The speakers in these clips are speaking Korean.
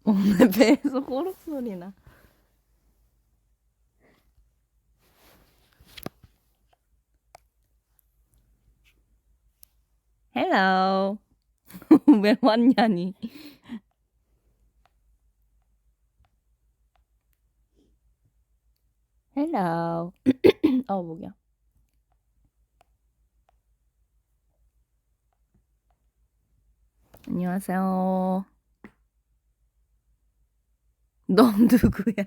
오늘 배에서 호흡 소리나. 헬로. 왜 왔냐니. 헬로. 목이야. 안녕하세요. 넌 누구야?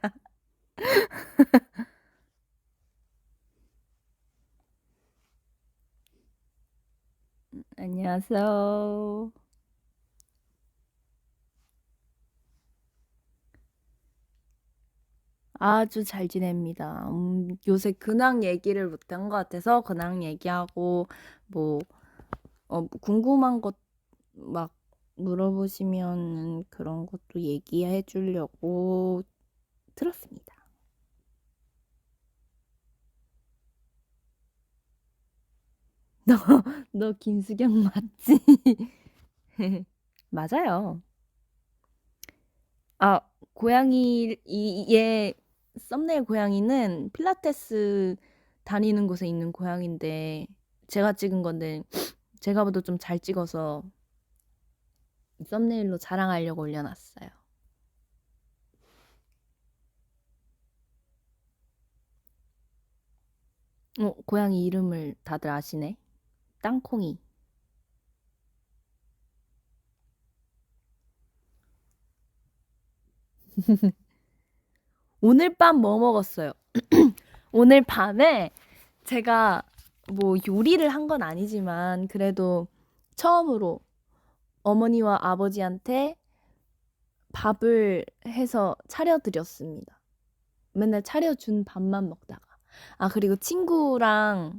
안녕하세요. 아주 잘 지냅니다. 요새 근황 얘기를 못한 것 같아서 근황 얘기하고, 뭐, 궁금한 것 막 물어보시면 그런 것도 얘기해 주려고 들었습니다. 너 김수경 맞지? 맞아요. 아, 얘 썸네일 고양이는 필라테스 다니는 곳에 있는 고양인데 제가 찍은 건데 제가 봐도 좀 잘 찍어서 썸네일로 자랑하려고 올려놨어요. 고양이 이름을 다들 아시네. 땅콩이. 오늘 밤 뭐 먹었어요? 오늘 밤에 제가 뭐 요리를 한 건 아니지만 그래도 처음으로 어머니와 아버지한테 밥을 해서 차려드렸습니다. 맨날 차려준 밥만 먹다가. 아, 그리고 친구가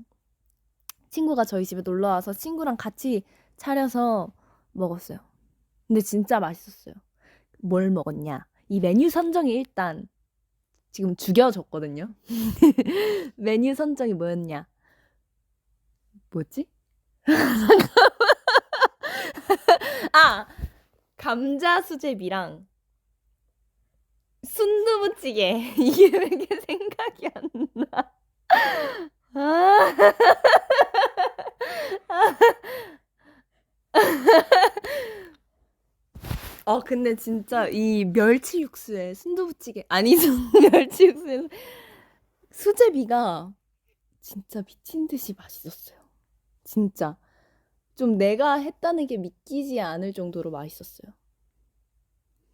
저희 집에 놀러 와서 친구랑 같이 차려서 먹었어요. 근데 진짜 맛있었어요. 뭘 먹었냐? 이 메뉴 선정이 일단 지금 죽여졌거든요. 메뉴 선정이 뭐였냐? 뭐지? 아! 감자 수제비랑 순두부찌개. 이게 왜 이렇게 생각이 안 나? 아, 근데 진짜 이 멸치 육수에 순두부찌개, 아니, 멸치 육수에 수제비가 진짜 미친 듯이 맛있었어요. 진짜. 좀 내가 했다는 게 믿기지 않을 정도로 맛있었어요.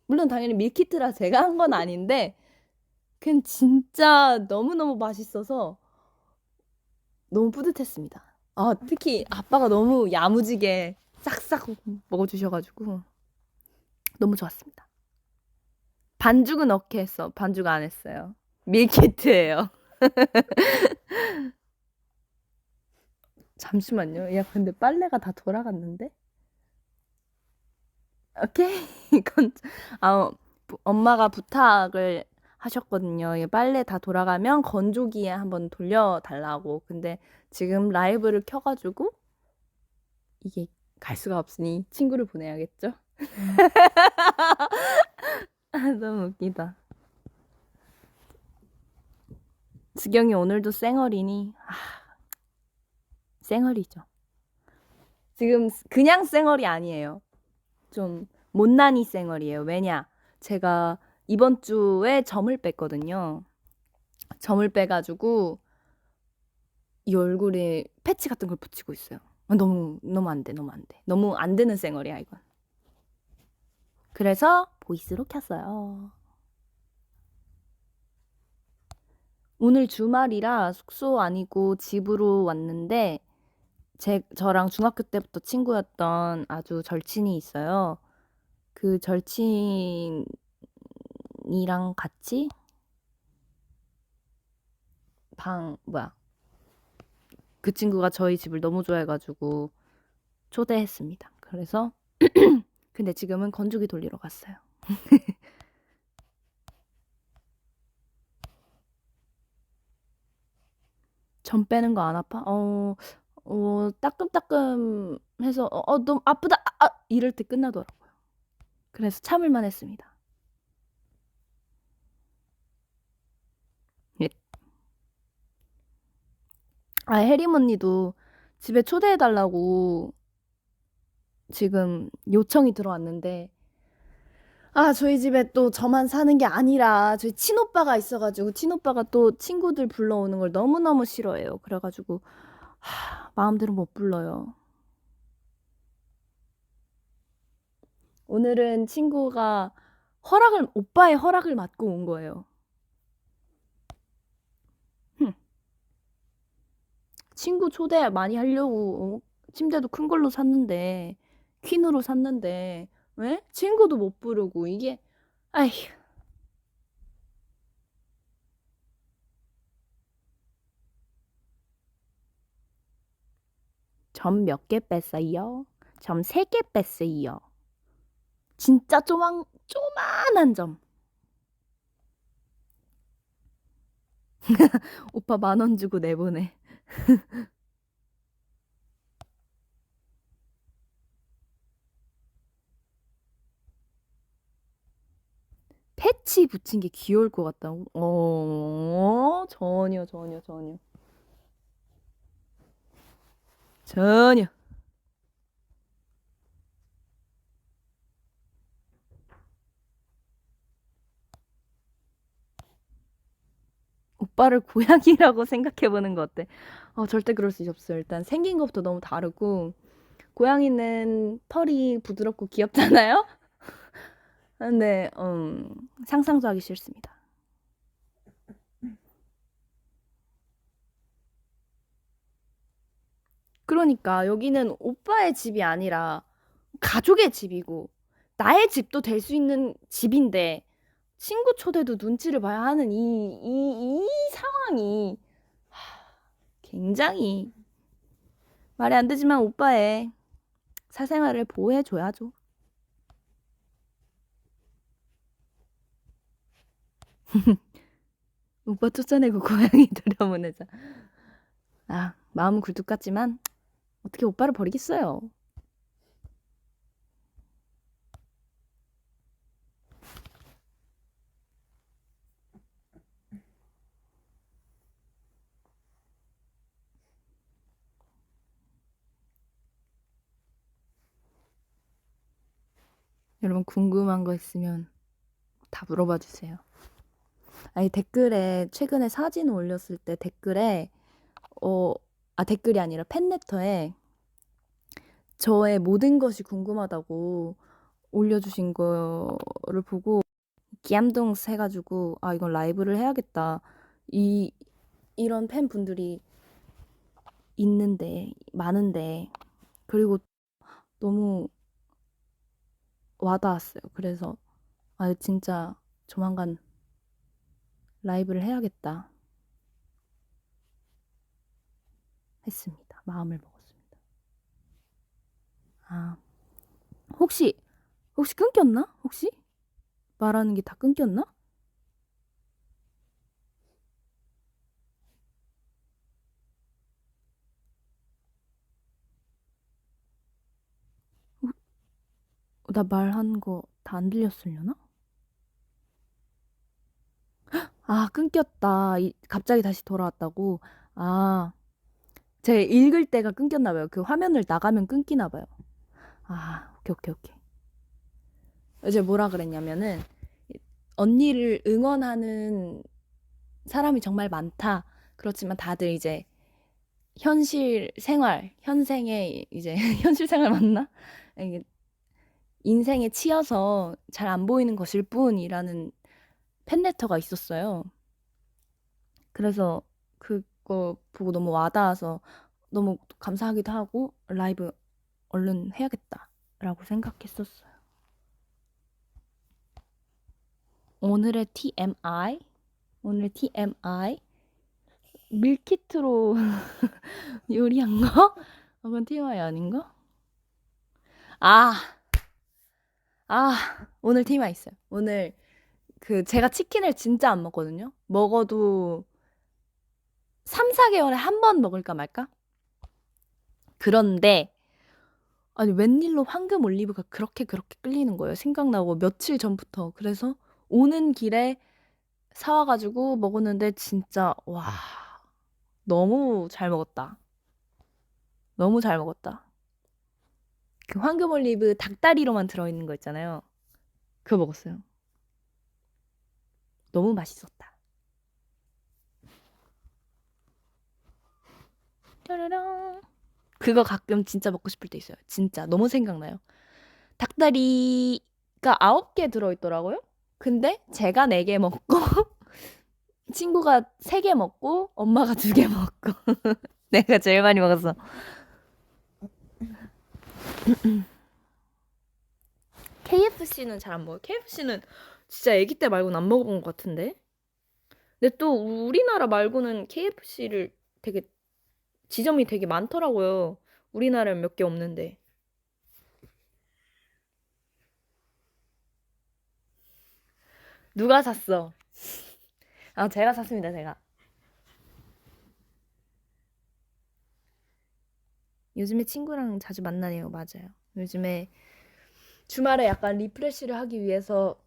물론 당연히 밀키트라 제가 한 건 아닌데, 그냥 진짜 너무너무 맛있어서 너무 뿌듯했습니다. 아, 특히 아빠가 너무 야무지게 싹싹 먹어주셔가지고 너무 좋았습니다. 반죽은 어떻게 했어? 반죽 안 했어요. 밀키트예요. 잠시만요. 야, 근데 빨래가 다 돌아갔는데? 오케이. 이건 엄마가 부탁을 하셨거든요. 이 빨래 다 돌아가면 건조기에 한번 돌려달라고. 근데 지금 라이브를 켜가지고 이게 갈 수가 없으니 친구를 보내야겠죠? 너무 웃기다. 지경이 오늘도 쌩얼이니? 쌩얼이죠. 지금 그냥 쌩얼이 아니에요. 좀 못난이 쌩얼이에요. 왜냐? 제가 이번 주에 점을 뺐거든요. 점을 빼가지고 이 얼굴에 패치 같은 걸 붙이고 있어요. 너무 안 돼, 너무 안 돼. 너무 안 되는 쌩얼이야, 이건. 그래서 보이스로 켰어요. 오늘 주말이라 숙소 아니고 집으로 왔는데 저랑 중학교 때부터 친구였던 아주 절친이 있어요. 그 절친이랑 같이 그 친구가 저희 집을 너무 좋아해가지고 초대했습니다. 그래서 근데 지금은 건조기 돌리러 갔어요. 점 빼는 거 안 아파? 따끔따끔 해서 너무 아프다. 이럴 때 끝나더라고요. 그래서 참을만 했습니다. 예. 혜림 언니도 집에 초대해달라고 지금 요청이 들어왔는데, 저희 집에 또 저만 사는 게 아니라 저희 친오빠가 있어가지고 친오빠가 또 친구들 불러오는 걸 너무너무 싫어해요. 그래가지고 마음대로 못 불러요. 오늘은 친구가 오빠의 허락을 받고 온 거예요. 친구 초대 많이 하려고 침대도 큰 걸로 샀는데, 퀸으로 샀는데, 왜? 친구도 못 부르고 이게 아휴. 점 몇 개 뺐어요? 점 3개 뺐어요. 진짜 쪼만한 점. 오빠 10,000원 주고 내보내. 패치 붙인 게 귀여울 것 같다고? 전혀. 전혀. 오빠를 고양이라고 생각해보는 거 어때? 절대 그럴 수 없어요. 일단 생긴 것부터 너무 다르고, 고양이는 털이 부드럽고 귀엽잖아요? 근데, 상상도 하기 싫습니다. 그러니까 여기는 오빠의 집이 아니라 가족의 집이고, 나의 집도 될 수 있는 집인데, 친구 초대도 눈치를 봐야 하는 이 상황이 굉장히 말이 안 되지만 오빠의 사생활을 보호해줘야죠. 오빠 쫓아내고 고양이 들여보내자. 마음은 굴뚝 같지만 어떻게 오빠를 버리겠어요. 여러분 궁금한 거 있으면 다 물어봐 주세요. 댓글에 최근에 사진 올렸을 때 댓글에 댓글이 아니라 팬레터에 저의 모든 것이 궁금하다고 올려주신 거를 보고 기암동스 해가지고 이건 라이브를 해야겠다. 이런 팬분들이 많은데 그리고 너무 와닿았어요. 그래서 진짜 조만간 라이브를 해야겠다 했습니다. 마음을 먹었습니다. 혹시 끊겼나? 혹시 말하는 게 다 끊겼나? 나 말한 거 다 안 들렸으려나? 끊겼다. 갑자기 다시 돌아왔다고. 제가 읽을 때가 끊겼나 봐요. 그 화면을 나가면 끊기나 봐요. 오케이. 이제 뭐라 그랬냐면은 언니를 응원하는 사람이 정말 많다. 그렇지만 다들 이제 현생에 이제 현실 생활 맞나? 이게 인생에 치여서 잘 안 보이는 것일 뿐이라는 팬레터가 있었어요. 그래서 그거 보고 너무 와닿아서 너무 감사하기도 하고 라이브 얼른 해야겠다라고 생각했었어요. 오늘의 TMI 밀키트로 요리한 거? 그건 TMI 아닌가? 오늘 TMI 있어요. 오늘 제가 치킨을 진짜 안 먹거든요. 먹어도 3, 4개월에 한 번 먹을까 말까? 그런데 아니 웬일로 황금 올리브가 그렇게 끌리는 거예요. 생각나고 며칠 전부터. 그래서 오는 길에 사와가지고 먹었는데 진짜 와 너무 잘 먹었다. 너무 잘 먹었다. 그 황금 올리브 닭다리로만 들어있는 거 있잖아요. 그거 먹었어요. 너무 맛있었다. 짜라랑. 그거 가끔 진짜 먹고 싶을 때 있어요. 진짜 너무 생각나요. 닭다리가 9개 들어있더라고요. 근데 제가 4개 먹고 친구가 3개 먹고 엄마가 2개 먹고 내가 제일 많이 먹었어. KFC는 잘 안 먹어요. KFC는 진짜 아기 때 말고는 안 먹어본 것 같은데. 근데 또 우리나라 말고는 KFC를 되게 지점이 되게 많더라고요. 우리나라엔 몇 개 없는데. 누가 샀어? 아, 제가 샀습니다, 제가. 요즘에 친구랑 자주 만나네요, 맞아요. 요즘에 주말에 약간 리프레시를 하기 위해서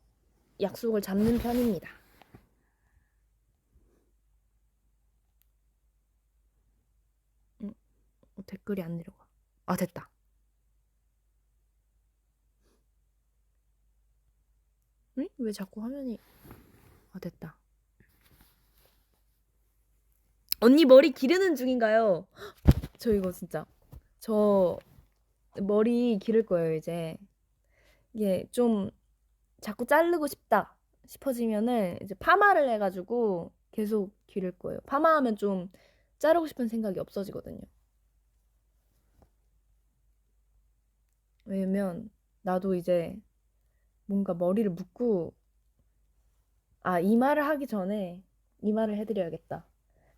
약속을 잡는 편입니다. 댓글이 안 내려가. 아, 됐다. 응? 왜 자꾸 화면이. 아, 됐다. 언니 머리 기르는 중인가요? 저 이거 진짜. 저 머리 기를 거예요, 이제. 이게 좀 자꾸 자르고 싶다 싶어지면은 이제 파마를 해가지고 계속 기를 거예요. 파마하면 좀 자르고 싶은 생각이 없어지거든요. 왜냐면 나도 이제 뭔가 머리를 묶고 이 말을 하기 전에 이 말을 해드려야겠다.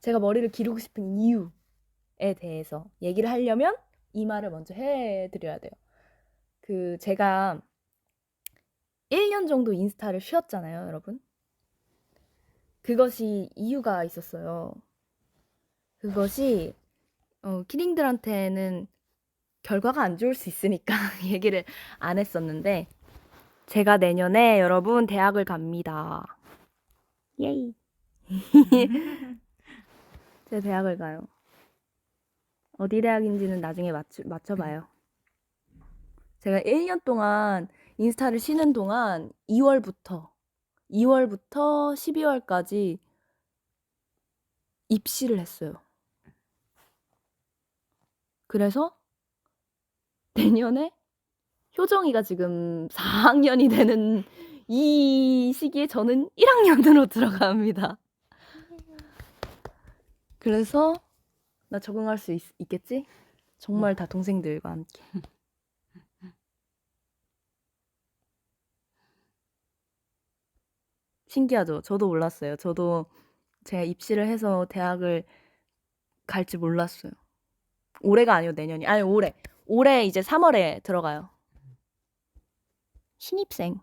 제가 머리를 기르고 싶은 이유에 대해서 얘기를 하려면 이 말을 먼저 해드려야 돼요. 제가 1년 정도 인스타를 쉬었잖아요, 여러분. 그것이 이유가 있었어요. 그것이 키링들한테는 결과가 안 좋을 수 있으니까 얘기를 안 했었는데 제가 내년에 여러분 대학을 갑니다. 예이. 제가 대학을 가요. 어디 대학인지는 나중에 맞춰봐요. 제가 1년 동안 인스타를 쉬는 동안 2월부터 12월까지 입시를 했어요. 그래서 내년에 효정이가 지금 4학년이 되는 이 시기에 저는 1학년으로 들어갑니다. 그래서 나 적응할 수 있겠지? 정말 다 동생들과 함께. 신기하죠? 저도 몰랐어요. 저도 제가 입시를 해서 대학을 갈지 몰랐어요. 올해가 아니고 내년이. 아니, 올해. 올해 이제 3월에 들어가요. 신입생.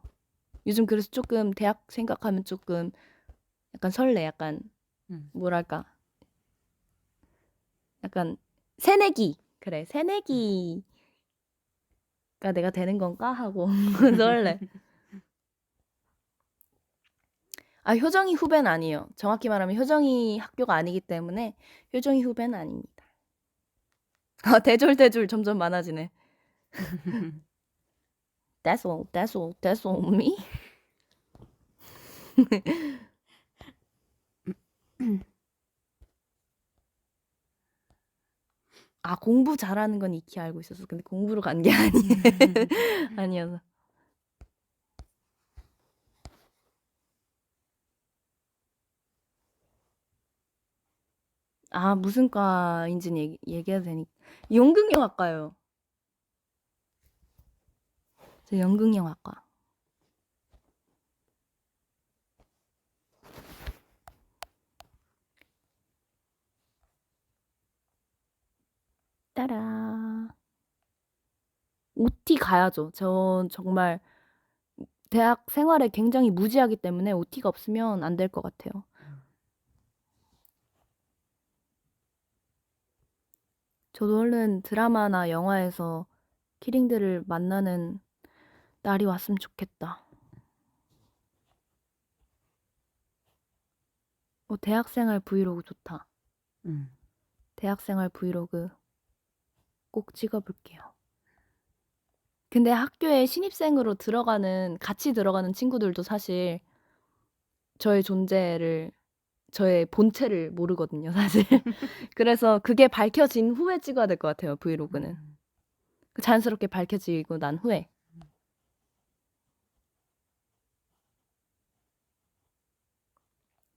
요즘 그래서 조금 대학 생각하면 조금 약간 설레. 약간 뭐랄까. 약간 새내기. 그래, 새내기가 내가 되는 건가 하고 설레. 효정이 후배는 아니에요. 정확히 말하면 효정이 학교가 아니기 때문에 효정이 후배는 아닙니다. 대졸 점점 많아지네. That's all me. 공부 잘하는 건 익히 알고 있었어. 근데 공부로 간 게 아니어서. 무슨 과인지는 얘기해도 되니까. 연극영화과요. 저 연극영화과. 따라. OT 가야죠. 전 정말 대학 생활에 굉장히 무지하기 때문에 OT가 없으면 안 될 것 같아요. 저도 얼른 드라마나 영화에서 키링들을 만나는 날이 왔으면 좋겠다. 대학생활 브이로그 좋다. 대학생활 브이로그 꼭 찍어볼게요. 근데 학교에 신입생으로 같이 들어가는 친구들도 사실 저의 본체를 모르거든요, 사실. 그래서 그게 밝혀진 후에 찍어야 될 것 같아요, 브이로그는. 자연스럽게 밝혀지고 난 후에.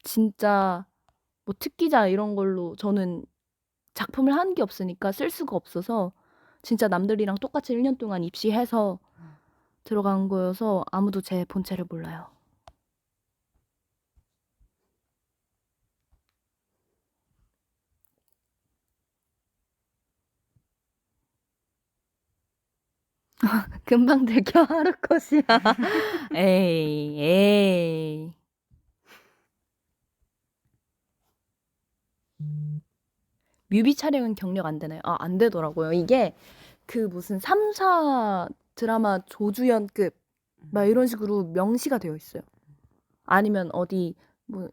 진짜 뭐 특기자 이런 걸로 저는 작품을 한 게 없으니까 쓸 수가 없어서 진짜 남들이랑 똑같이 1년 동안 입시해서 들어간 거여서 아무도 제 본체를 몰라요. 금방 들켜 하루 컷이야. 에이. 뮤비 촬영은 경력 안 되나요? 안 되더라고요. 이게 그 무슨 3사 드라마 조주연급 막 이런 식으로 명시가 되어 있어요. 아니면 어디 뭐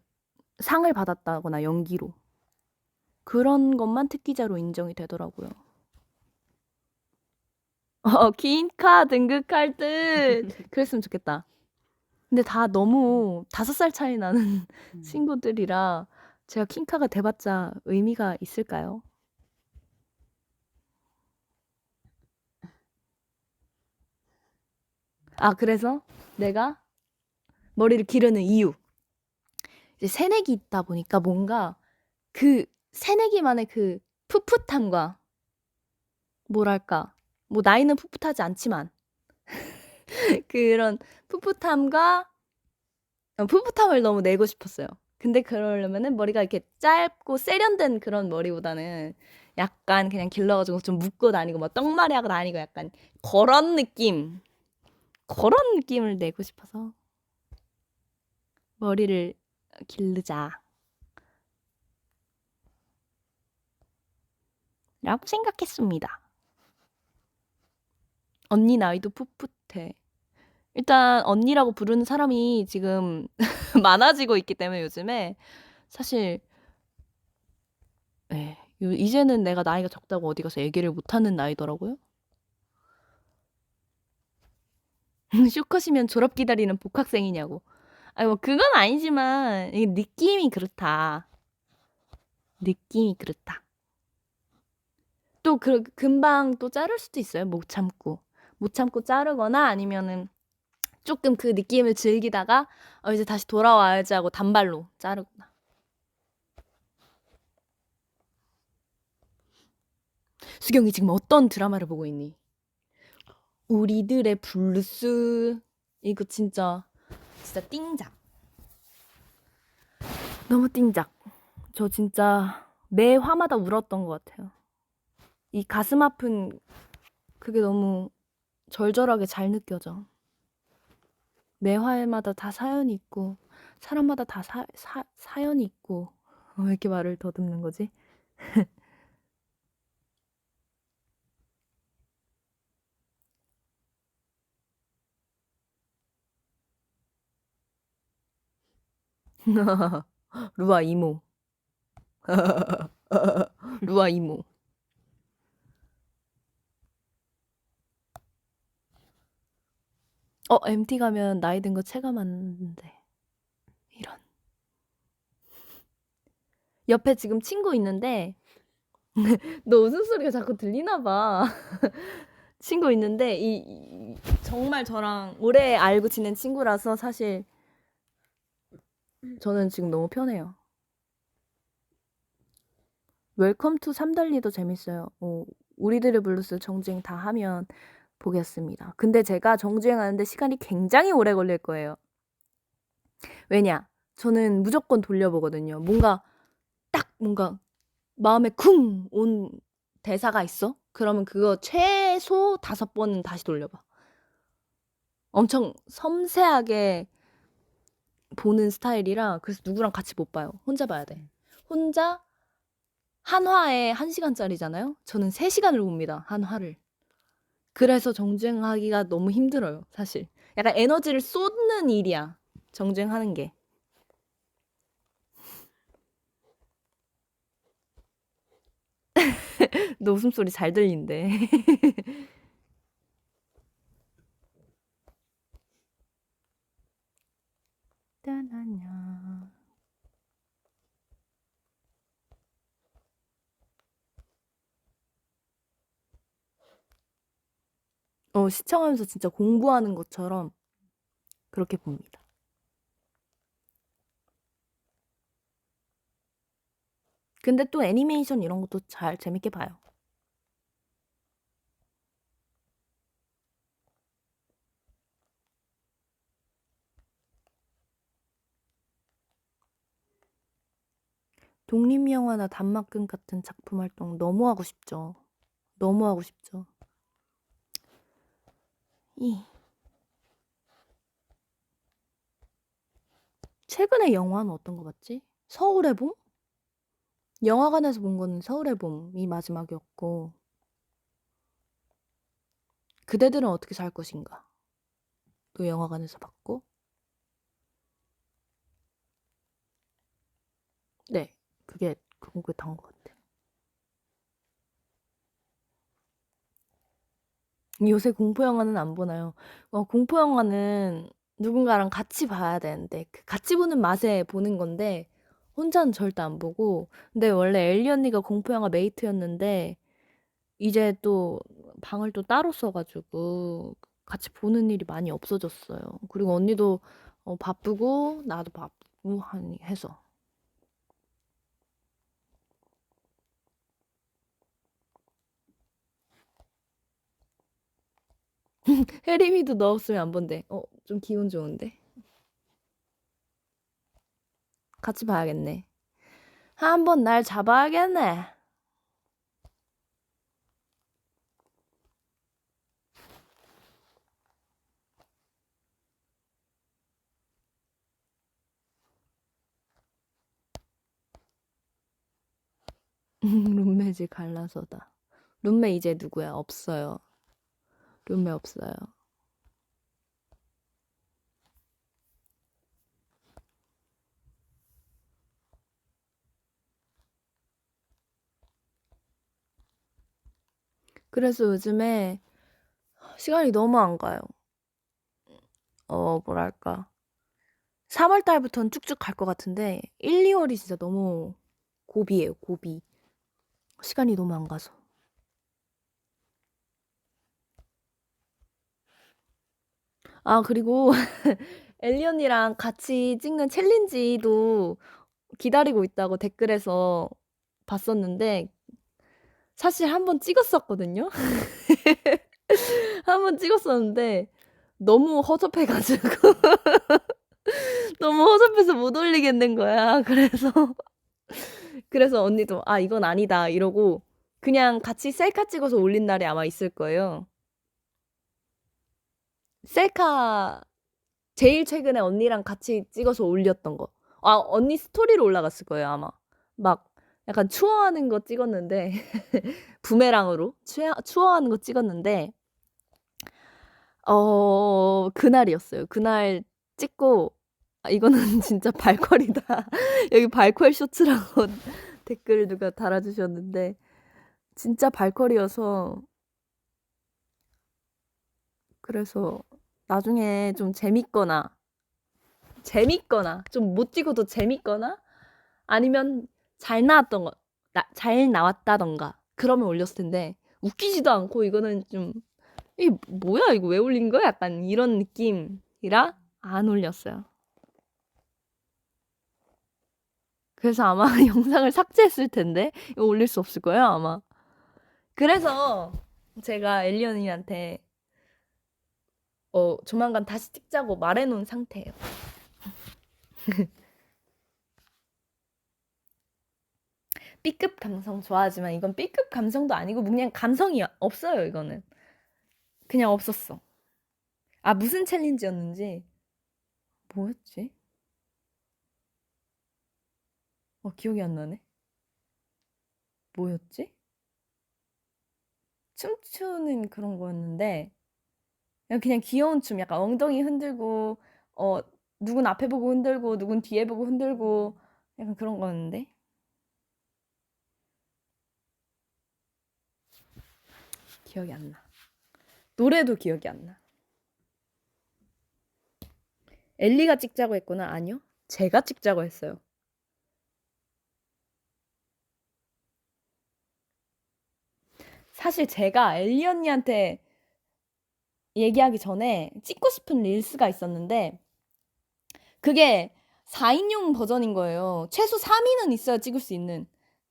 상을 받았다거나 연기로. 그런 것만 특기자로 인정이 되더라고요. 퀸카 등극할 듯. 그랬으면 좋겠다. 근데 다 너무 5살 차이 나는 친구들이라 제가 퀸카가 돼봤자 의미가 있을까요? 그래서 내가 머리를 기르는 이유. 이제 새내기 있다 보니까 뭔가 그 새내기만의 그 풋풋함과 뭐랄까, 뭐 나이는 풋풋하지 않지만 그런 풋풋함을 너무 내고 싶었어요. 근데 그러려면은 머리가 이렇게 짧고 세련된 그런 머리보다는 약간 그냥 길러가지고 좀 묶고 다니고 뭐 떡말이 하고 다니고 약간 그런 느낌을 내고 싶어서 머리를 기르자 라고 생각했습니다. 언니 나이도 풋풋해. 일단 언니라고 부르는 사람이 지금 많아지고 있기 때문에 요즘에 사실 이제는 내가 나이가 적다고 어디 가서 얘기를 못하는 나이더라고요. 쇼컷이면 졸업 기다리는 복학생이냐고. 뭐 그건 아니지만 이 느낌이 그렇다. 또 금방 또 자를 수도 있어요. 못 참고 자르거나 아니면은 조금 그 느낌을 즐기다가 이제 다시 돌아와야지 하고 단발로 자르거나. 수경이 지금 어떤 드라마를 보고 있니? 우리들의 블루스. 이거 진짜 띵작. 너무 띵작. 저 진짜 매 화마다 울었던 것 같아요. 이 가슴 아픈 그게 너무 절절하게 잘 느껴져. 매 화마다 다 사연이 있고 사람마다 다 사연이 있고. 왜 이렇게 말을 더듬는 거지? 루아 이모. 루아 이모. MT 가면 나이 든 거 체감하는데. 이런. 옆에 지금 친구 있는데 너 웃음소리가 자꾸 들리나 봐. 친구 있는데 정말 저랑 오래 알고 지낸 친구라서 사실 저는 지금 너무 편해요. 웰컴 투 삼달리도 재밌어요. 우리들의 블루스 정주행 다 하면 보겠습니다. 근데 제가 정주행하는데 시간이 굉장히 오래 걸릴 거예요. 왜냐? 저는 무조건 돌려보거든요. 뭔가 마음에 쿵 온 대사가 있어? 그러면 그거 최소 5번은 다시 돌려봐. 엄청 섬세하게 보는 스타일이라 그래서 누구랑 같이 못 봐요. 혼자 봐야 돼. 혼자 한 화에 1시간짜리잖아요. 저는 3시간을 봅니다. 한 화를. 그래서 정주행하기가 너무 힘들어요, 사실. 약간 에너지를 쏟는 일이야, 정주행하는 게. 너 웃음소리 잘 들린대. 따나냐. 시청하면서 진짜 공부하는 것처럼 그렇게 봅니다. 근데 또 애니메이션 이런 것도 잘 재밌게 봐요. 독립영화나 단막극 같은 작품 활동 너무 하고 싶죠. 너무 하고 싶죠. 최근에 영화는 어떤 거 봤지? 서울의 봄? 영화관에서 본 거는 서울의 봄이 마지막이었고, 그대들은 어떻게 살 것인가? 또 영화관에서 봤고, 네, 그게 그거였던 것 같아. 요새 공포 영화는 안 보나요? 공포 영화는 누군가랑 같이 봐야 되는데, 그 같이 보는 맛에 보는 건데, 혼자는 절대 안 보고, 근데 원래 엘리 언니가 공포 영화 메이트였는데, 이제 또 방을 또 따로 써가지고 같이 보는 일이 많이 없어졌어요. 그리고 언니도 바쁘고 나도 바쁘고 하니 해서. 혜림이도 넣었으면 안 본대. 좀 기분 좋은데. 같이 봐야겠네. 한번 날 잡아야겠네. 룸메지 갈라서다. 룸메 이제 누구야? 없어요. 룸메 없어요. 그래서 요즘에 시간이 너무 안 가요. 뭐랄까. 3월 달부터는 쭉쭉 갈 것 같은데 1, 2월이 진짜 너무 고비예요, 고비. 시간이 너무 안 가서. 아, 그리고 엘리언이랑 같이 찍는 챌린지도 기다리고 있다고 댓글에서 봤었는데 사실 한 번 찍었었거든요. 한 번 찍었었는데 너무 허접해가지고 너무 허접해서 못 올리겠는 거야. 그래서 언니도 아 이건 아니다 이러고 그냥 같이 셀카 찍어서 올린 날이 아마 있을 거예요. 셀카 제일 최근에 언니랑 같이 찍어서 올렸던 거. 아, 언니 스토리로 올라갔을 거예요, 아마. 막 약간 추워하는 거 찍었는데 부메랑으로 추워하는 거 찍었는데 그날이었어요. 그날 찍고 아, 이거는 진짜 발퀄이다. 여기 발퀄 쇼츠라고 댓글 누가 달아주셨는데 진짜 발퀄이어서 그래서 나중에 좀 재밌거나 좀 못 찍어도 재밌거나 아니면 잘 나왔던 거, 잘 나왔다던가 그러면 올렸을 텐데 웃기지도 않고 이거는 좀 이 뭐야 이거 왜 올린 거야? 약간 이런 느낌이라 안 올렸어요. 그래서 아마 영상을 삭제했을 텐데 이거 올릴 수 없을 거예요 아마. 그래서 제가 엘리언이한테 조만간 다시 찍자고 말해놓은 상태예요. B급 감성 좋아하지만 이건 B급 감성도 아니고 그냥 감성이 없어요 이거는. 그냥 없었어. 아 무슨 챌린지였는지 뭐였지? 기억이 안 나네. 뭐였지? 춤추는 그런 거였는데 그냥 귀여운 춤 약간 엉덩이 흔들고 어 누군 앞에 보고 흔들고 누군 뒤에 보고 흔들고 약간 그런 거였는데 기억이 안 나. 노래도 기억이 안 나. 엘리가 찍자고 했구나. 아니요. 제가 찍자고 했어요. 사실 제가 엘리 언니한테 얘기하기 전에 찍고 싶은 릴스가 있었는데 그게 4인용 버전인 거예요. 최소 3인은 있어야 찍을 수 있는.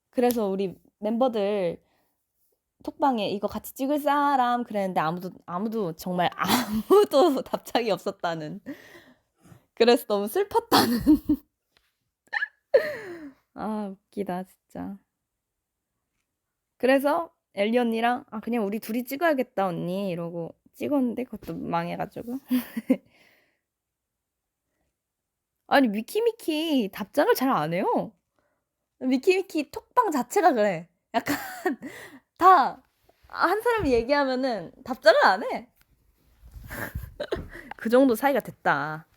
그래서 우리 멤버들 톡방에 이거 같이 찍을 사람 그랬는데 아무도 정말 아무도 답장이 없었다는. 그래서 너무 슬펐다는. 아, 웃기다, 진짜. 그래서 엘리 언니랑 그냥 우리 둘이 찍어야겠다, 언니. 이러고 찍었는데 그것도 망해가지고. 아니, 미키미키 답장을 잘 안 해요. 미키미키 톡방 자체가 그래. 약간 다 한 사람이 얘기하면은 답장을 안 해. 그 정도 사이가 됐다.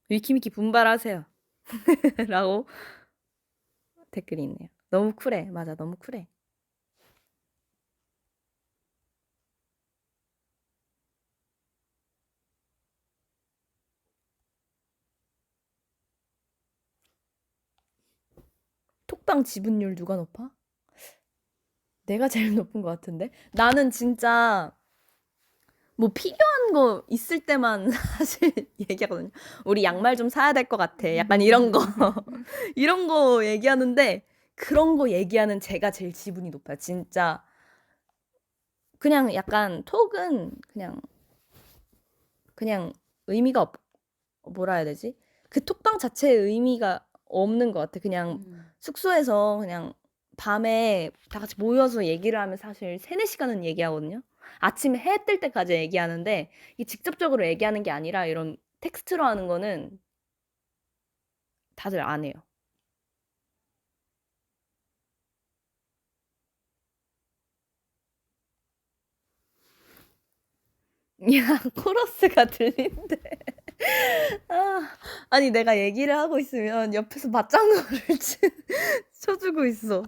미키미키 분발하세요. 라고 댓글이 있네요. 너무 쿨해. 맞아, 너무 쿨해. 톡방 지분율 누가 높아? 내가 제일 높은 것 같은데? 나는 진짜 뭐 필요한 거 있을 때만 사실 얘기하거든요. 우리 양말 좀 사야 될 것 같아. 약간 이런 거. 이런 거 얘기하는데 그런 거 얘기하는 제가 제일 지분이 높아요. 진짜 그냥 약간 톡은 그냥 의미가 뭐라 해야 되지? 그 톡방 자체의 의미가 없는 것 같아. 그냥 숙소에서 그냥 밤에 다 같이 모여서 얘기를 하면 사실 3-4시간은 얘기하거든요. 아침에 해 뜰 때까지 얘기하는데 이게 직접적으로 얘기하는 게 아니라 이런 텍스트로 하는 거는 다들 안 해요. 야, 코러스가 들린대. 아니 내가 얘기를 하고 있으면 옆에서 맞장구를 쳐주고 있어.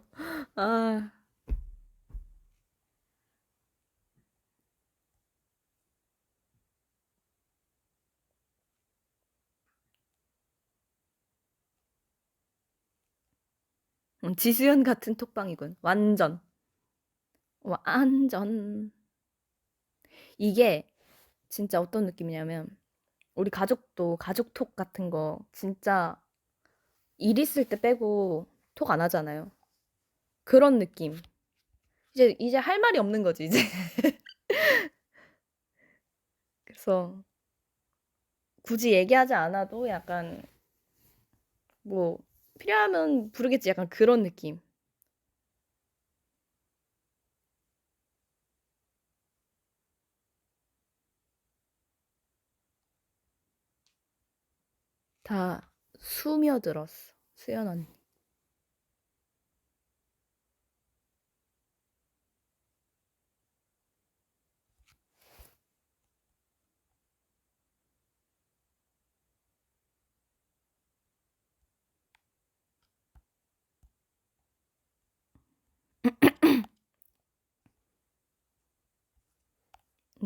아. 지수연 같은 톡방이군. 완전. 완전. 이게 진짜 어떤 느낌이냐면 우리 가족도 가족 톡 같은 거 진짜 일 있을 때 빼고 톡 안 하잖아요. 그런 느낌. 이제 할 말이 없는 거지, 이제. 그래서 굳이 얘기하지 않아도 약간 뭐 필요하면 부르겠지. 약간 그런 느낌. 다 스며들었어. 수연 언니.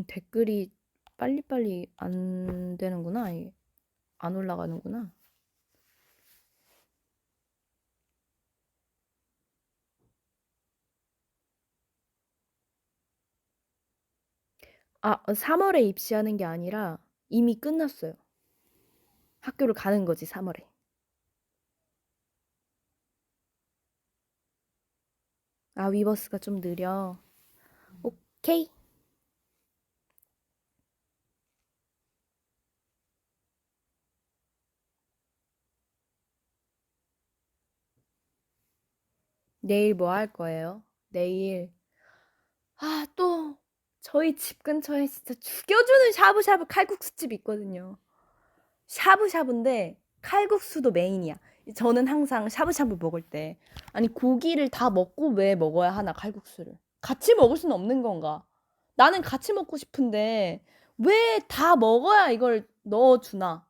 댓글이 빨리빨리 안 되는구나. 안 올라가는구나. 아, 3월에 입시하는 게 아니라 이미 끝났어요. 학교를 가는 거지, 3월에. 아, 위버스가 좀 느려. 오케이. 내일 뭐 할 거예요? 내일. 또 저희 집 근처에 진짜 죽여주는 샤브샤브 칼국수집 있거든요. 샤브샤브인데 칼국수도 메인이야. 저는 항상 샤브샤브 먹을 때 아니 고기를 다 먹고 왜 먹어야 하나 칼국수를 같이 먹을 수는 없는 건가? 나는 같이 먹고 싶은데 왜 다 먹어야 이걸 넣어주나?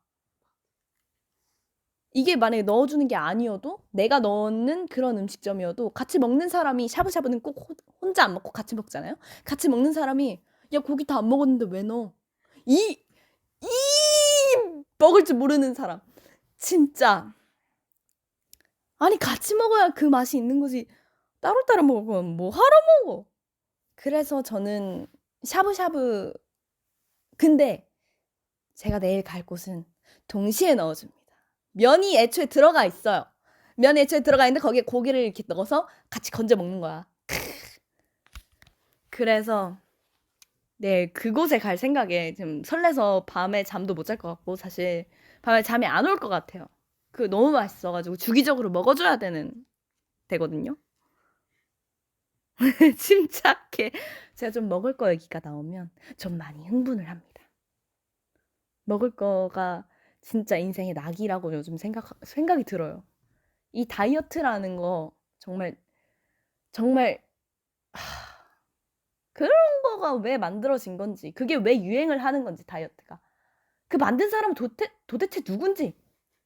이게 만약에 넣어주는 게 아니어도 내가 넣는 그런 음식점이어도 같이 먹는 사람이 샤브샤브는 꼭 혼자 안 먹고 같이 먹잖아요. 같이 먹는 사람이 야 고기 다 안 먹었는데 왜 넣어? 이 이 먹을 줄 모르는 사람 진짜 아니 같이 먹어야 그 맛이 있는 거지 따로따로 먹으면 뭐 하러 먹어. 그래서 저는 샤브샤브 근데 제가 내일 갈 곳은 동시에 넣어줍니다. 면이 애초에 들어가 있어요. 면이 애초에 들어가 있는데 거기에 고기를 이렇게 넣어서 같이 건져 먹는 거야. 그래서 내일 그곳에 갈 생각에 지금 설레서 밤에 잠도 못 잘 것 같고 사실 밤에 잠이 안 올 것 같아요. 그 너무 맛있어가지고 주기적으로 먹어줘야 되거든요. 침착해. 제가 좀 먹을 거 얘기가 나오면 좀 많이 흥분을 합니다. 먹을 거가 진짜 인생의 낙이라고 요즘 생각이 들어요. 이 다이어트라는 거 정말 정말 그런 거가 왜 만들어진 건지 그게 왜 유행을 하는 건지 다이어트가 그 만든 사람은 도대체 누군지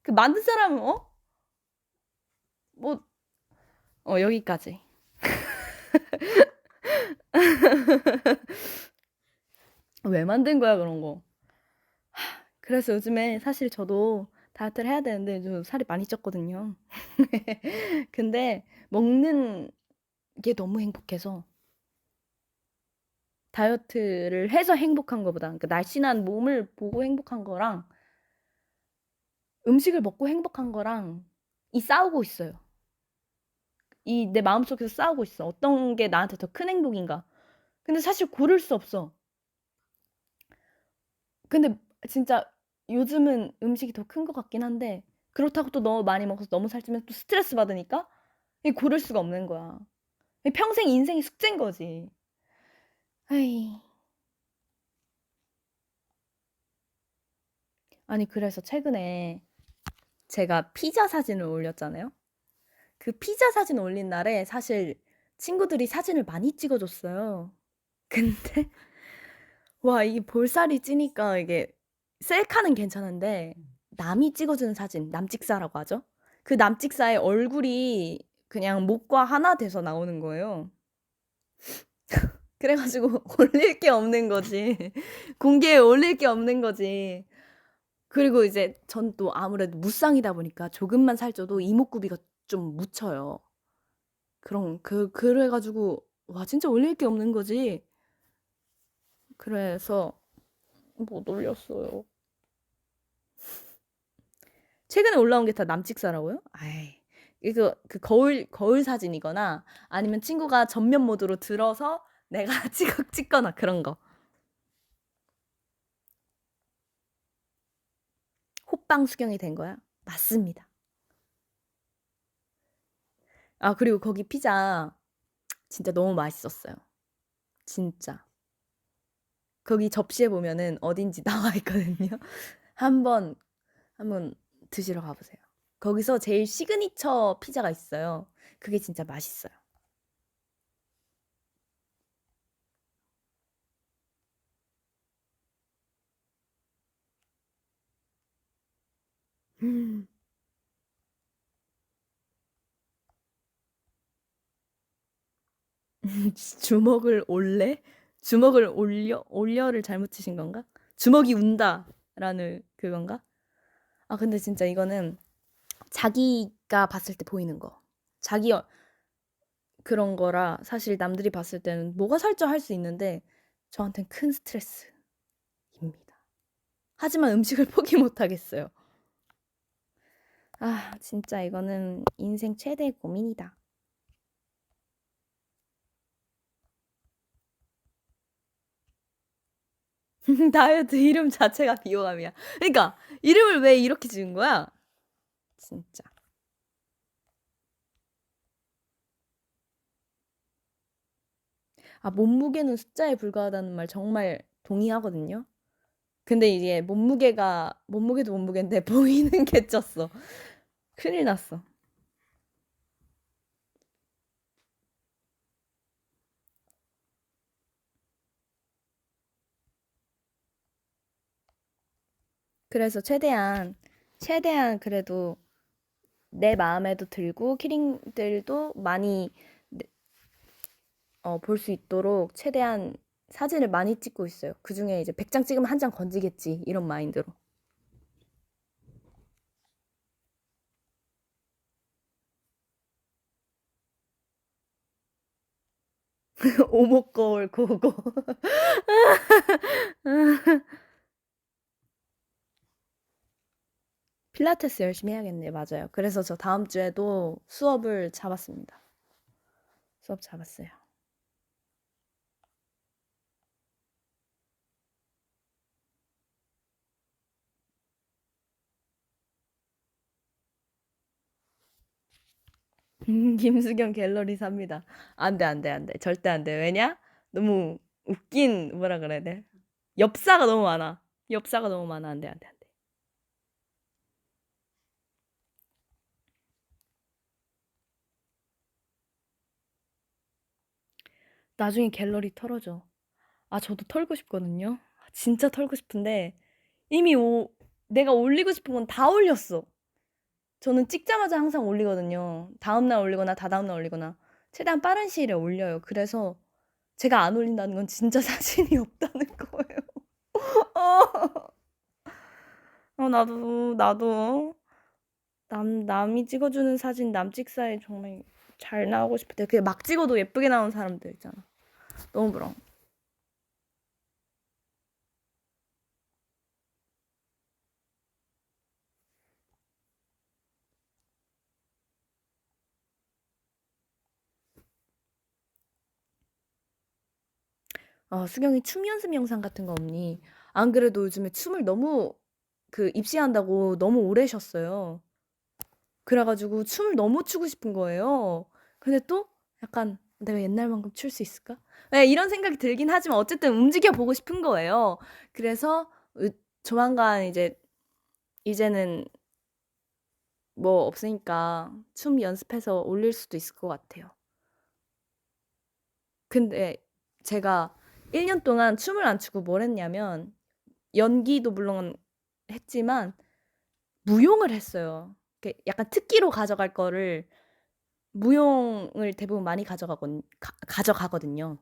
그 만든 사람은 뭐 여기까지 왜 만든 거야 그런 거 그래서 요즘에 사실 저도 다이어트를 해야 되는데 저 살이 많이 쪘거든요. 근데 먹는 게 너무 행복해서 다이어트를 해서 행복한 거보다 그러니까 날씬한 몸을 보고 행복한 거랑 음식을 먹고 행복한 거랑 이 싸우고 있어요. 이 내 마음속에서 싸우고 있어. 어떤 게 나한테 더 큰 행복인가. 근데 사실 고를 수 없어. 근데 진짜 요즘은 음식이 더 큰 것 같긴 한데 그렇다고 또 너무 많이 먹어서 너무 살찌면 또 스트레스 받으니까 이 고를 수가 없는 거야. 평생 인생이 숙제인 거지. 에이. 아니 그래서 최근에 제가 피자 사진을 올렸잖아요. 그 피자 사진 올린 날에 사실 친구들이 사진을 많이 찍어줬어요. 근데 와 이게 볼살이 찌니까 이게 셀카는 괜찮은데 남이 찍어주는 사진 남찍사라고 하죠. 그 남찍사의 얼굴이 그냥 목과 하나 돼서 나오는 거예요. 그래가지고 올릴 게 없는 거지. 공개에 올릴 게 없는 거지. 그리고 이제 전 또 아무래도 무쌍이다 보니까 조금만 살쪄도 이목구비가 좀 묻혀요. 그래가지고 와 진짜 올릴 게 없는 거지. 그래서 못 올렸어요. 최근에 올라온 게 다 남찍사라고요? 아이 이거 그 거울 사진이거나 아니면 친구가 전면 모드로 들어서 내가 찍거나 그런 거. 호빵 수경이 된 거야? 맞습니다. 아 그리고 거기 피자 진짜 너무 맛있었어요. 진짜. 거기 접시에 보면은 어딘지 나와 있거든요. 한번 한번 드시러 가보세요. 거기서 제일 시그니처 피자가 있어요. 그게 진짜 맛있어요. 주먹을 올래? 주먹을 올려를 잘못 치신 건가? 주먹이 운다라는 그건가? 아 근데 진짜 이거는 자기가 봤을 때 보이는 거. 자기 그런 거라 사실 남들이 봤을 때는 뭐가 살쪄 할 수 있는데 저한텐 큰 스트레스입니다. 하지만 음식을 포기 못 하겠어요. 아 진짜 이거는 인생 최대의 고민이다. 다이어트 이름 자체가 비호감이야. 그러니까 이름을 왜 이렇게 지은 거야? 진짜. 아 몸무게는 숫자에 불과하다는 말 정말 동의하거든요. 근데 이게 몸무게도 몸무게인데 보이는 게 쪘어. 큰일 났어. 그래서 최대한 그래도 내 마음에도 들고 키링들도 많이 볼 수 있도록 최대한 사진을 많이 찍고 있어요. 그중에 이제 100장 찍으면 한 장 건지겠지. 이런 마인드로. 오목거울 고고. 필라테스 열심히 해야겠네. 맞아요. 그래서 저 다음 주에도 수업을 잡았습니다. 수업 잡았어요. 김수경 갤러리 삽니다. 안 돼, 안 돼, 안 돼. 절대 안 돼. 왜냐? 너무 웃긴, 뭐라 그래야 돼? 엽사가 너무 많아. 엽사가 너무 많아. 안 돼, 안 돼, 안 돼. 나중에 갤러리 털어줘. 아, 저도 털고 싶거든요. 진짜 털고 싶은데, 이미 내가 올리고 싶은 건 다 올렸어. 저는 찍자마자 항상 올리거든요. 다음날 올리거나 다다음날 올리거나. 최대한 빠른 시일에 올려요. 그래서 제가 안 올린다는 건 진짜 사진이 없다는 거예요. 나도 남이 찍어주는 사진 남찍사에 정말 잘 나오고 싶을 때, 막 찍어도 예쁘게 나오는 사람들 있잖아. 너무 부러워. 수경이 춤 연습 영상 같은 거 없니? 안 그래도 요즘에 춤을 너무 입시한다고 너무 오래 쉬었어요. 그래가지고 춤을 너무 추고 싶은 거예요. 근데 또 약간 내가 옛날만큼 출 수 있을까? 네, 이런 생각이 들긴 하지만 어쨌든 움직여 보고 싶은 거예요. 그래서 조만간 이제는 뭐 없으니까 춤 연습해서 올릴 수도 있을 것 같아요. 근데 제가 1년 동안 춤을 안 추고 뭘 했냐면 연기도 물론 했지만 무용을 했어요. 약간 특기로 가져갈 거를 무용을 대부분 많이 가져가거든요.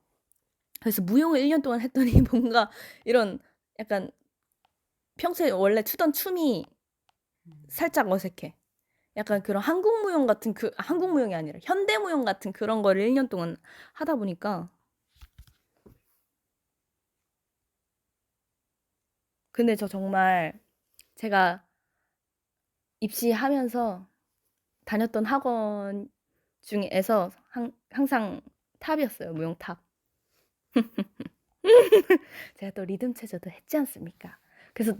그래서 무용을 1년 동안 했더니 뭔가 이런 약간 평소에 원래 추던 춤이 살짝 어색해. 약간 그런 한국 무용 같은 한국 무용이 아니라 현대 무용 같은 그런 거를 1년 동안 하다 보니까 근데 저 정말 제가 입시하면서 다녔던 학원 중에서 항상 탑이었어요. 무용 탑. 제가 또 리듬 체조도 했지 않습니까? 그래서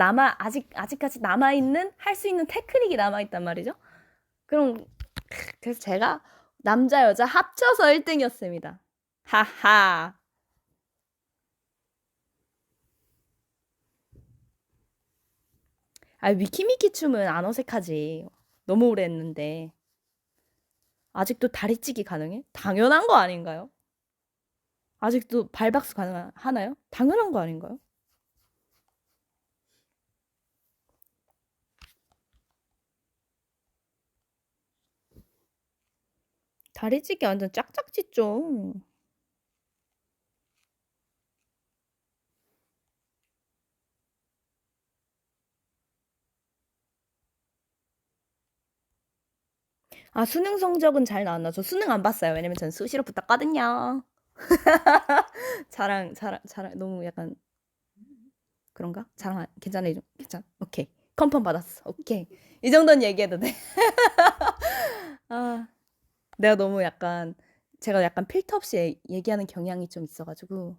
아직까지 남아있는 할 수 있는 테크닉이 남아있단 말이죠. 그럼 그래서 제가 남자 여자 합쳐서 1등이었습니다. 하하. 위키미키 춤은 안 어색하지. 너무 오래 했는데. 아직도 다리찌기 가능해? 당연한 거 아닌가요? 아직도 발박스 가능하나요? 당연한 거 아닌가요? 다리찌기 완전 짝짝지 좀. 수능 성적은 잘 나왔나? 저 수능 안 봤어요. 왜냐면 전 수시로 붙었거든요. 자랑, 너무 약간 그런가? 괜찮아, 괜찮아. 오케이. 컨펌 받았어. 오케이. 이 정도는 얘기해도 돼. 아, 내가 너무 제가 약간 필터 없이 얘기하는 경향이 좀 있어가지고,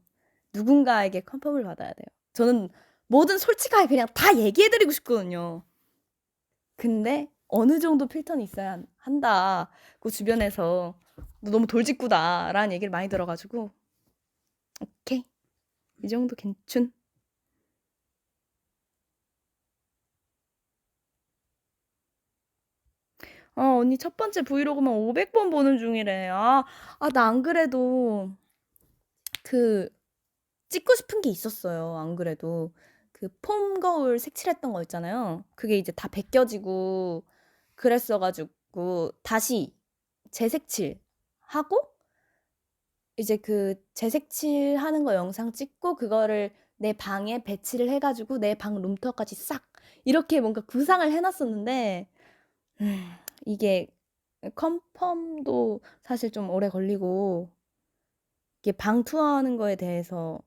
누군가에게 컨펌을 받아야 돼요. 저는 뭐든 솔직하게 그냥 다 얘기해드리고 싶거든요. 근데 어느 정도 필터는 있어야 한다. 그 주변에서 너 너무 돌직구다. 라는 얘기를 많이 들어가지고, 오케이. 이 정도 괜춘. 언니 첫 번째 브이로그만 500번 보는 중이래. 나 안 그래도 그 찍고 싶은 게 있었어요. 안 그래도 그 폼 거울 색칠했던 거 있잖아요. 그게 이제 다 벗겨지고 그랬어가지고 다시 재색칠 하고 이제 그 재색칠 하는 거 영상 찍고 그거를 내 방에 배치를 해가지고 내 방 룸투어까지 싹 이렇게 뭔가 구상을 해놨었는데 음, 이게 컨펌도 사실 좀 오래 걸리고 이게 방 투어하는 거에 대해서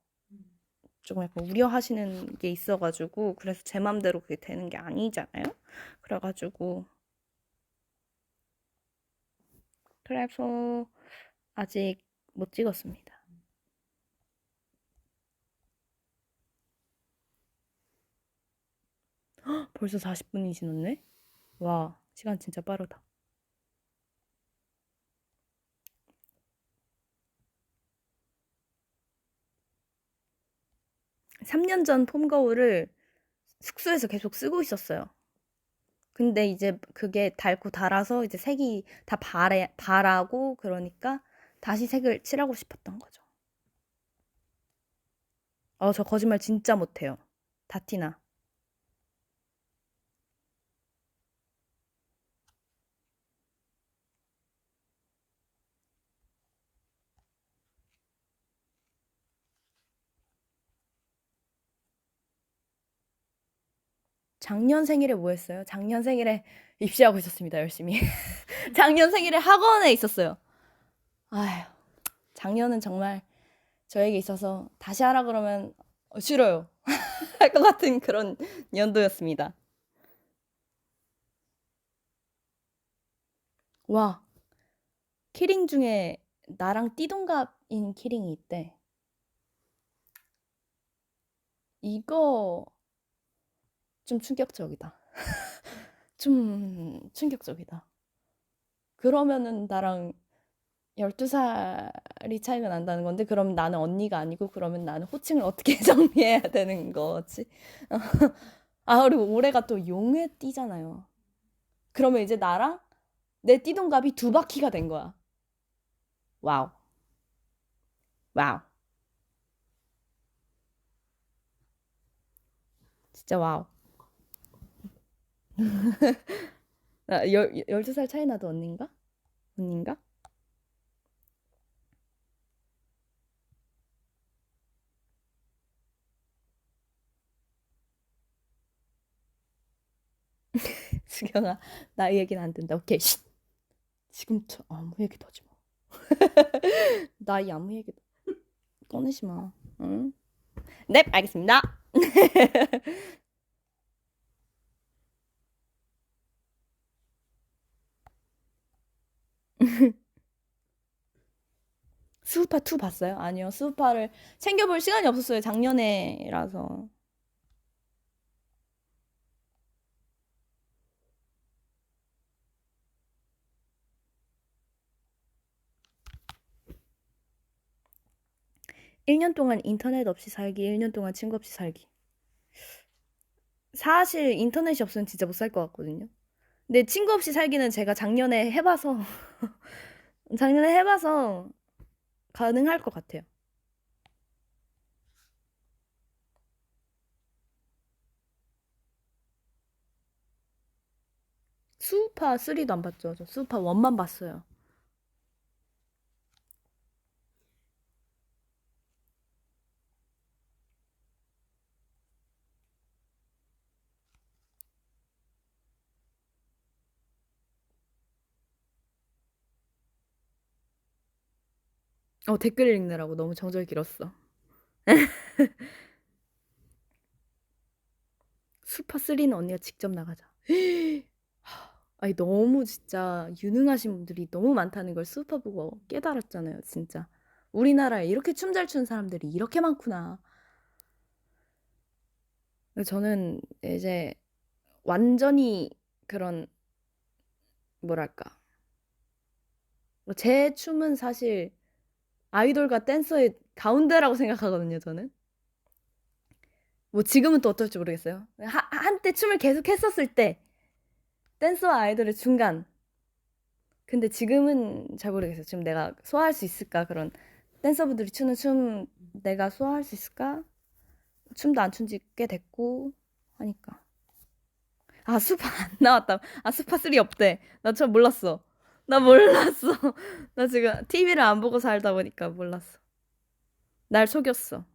조금 약간 우려하시는 게 있어가지고 그래서 제 맘대로 그게 되는 게 아니잖아요. 그래가지고 그래서 아직 못 찍었습니다. 벌써 40분이 지났네? 와, 시간 진짜 빠르다. 3년 전 폼 거울을 숙소에서 계속 쓰고 있었어요. 근데 이제 그게 닳고 닳아서 이제 색이 다 바라고 그러니까 다시 색을 칠하고 싶었던 거죠. 저 거짓말 진짜 못해요. 다 티나. 작년 생일에 뭐 했어요? 작년 생일에 입시하고 있었습니다, 열심히. 작년 생일에 학원에 있었어요. 아휴, 작년은 정말 저에게 있어서 다시 하라 그러면 싫어요. 할 것 같은 그런 연도였습니다. 와, 키링 중에 나랑 띠동갑인 키링이 있대. 이거 좀 충격적이다. 좀 충격적이다. 그러면은 나랑 12살이 차이가 난다는 건데, 그럼 나는 언니가 아니고, 그러면 나는 호칭을 어떻게 정리해야 되는 거지? 그리고 올해가 또 용의띠잖아요. 그러면 이제 나랑 내 띠동갑이 두 바퀴가 된 거야. 와우. 와우. 진짜 와우. 12살 차이 나도 언니인가? 언니인가? 수경아, 나이 얘기는 안 된다. 오케이, 쉿. 지금 아무 얘기도 하지 마. 나이 아무 얘기도 꺼내지 마. 응? 네, 알겠습니다. 수우파 2 봤어요? 아니요. 수우파를 챙겨볼 시간이 없었어요. 작년에라서. (1년) 동안 인터넷 없이 살기, (1년) 동안 친구 없이 살기. 사실 인터넷이 없으면 진짜 못 살 것 같거든요. 근데 친구 없이 살기는 제가 작년에 해봐서 작년에 해봐서 가능할 것 같아요. 수우파 3도 안 봤죠. 저 수우파 1만 봤어요. 댓글 읽느라고 너무 정적이 길었어. 수우파 3는 언니가 직접 나가자. 아니 너무 진짜 유능하신 분들이 너무 많다는 걸 수우파 보고 깨달았잖아요, 진짜. 우리나라에 이렇게 춤 잘 추는 사람들이 이렇게 많구나. 저는 이제 완전히 그런 뭐랄까. 제 춤은 사실 아이돌과 댄서의 가운데라고 생각하거든요, 저는. 뭐 지금은 또 어떨지 모르겠어요. 한때 춤을 계속 했었을 때 댄서와 아이돌의 중간 근데 지금은 잘 모르겠어요. 지금 내가 소화할 수 있을까? 그런 댄서분들이 추는 춤 내가 소화할 수 있을까? 춤도 안 춘 지 꽤 됐고 하니까. 아, 수파 안 나왔다. 아, 수파 3 없대. 나 저 몰랐어. 나 몰랐어. 나 지금 TV를 안 보고 살다 보니까 몰랐어. 날 속였어.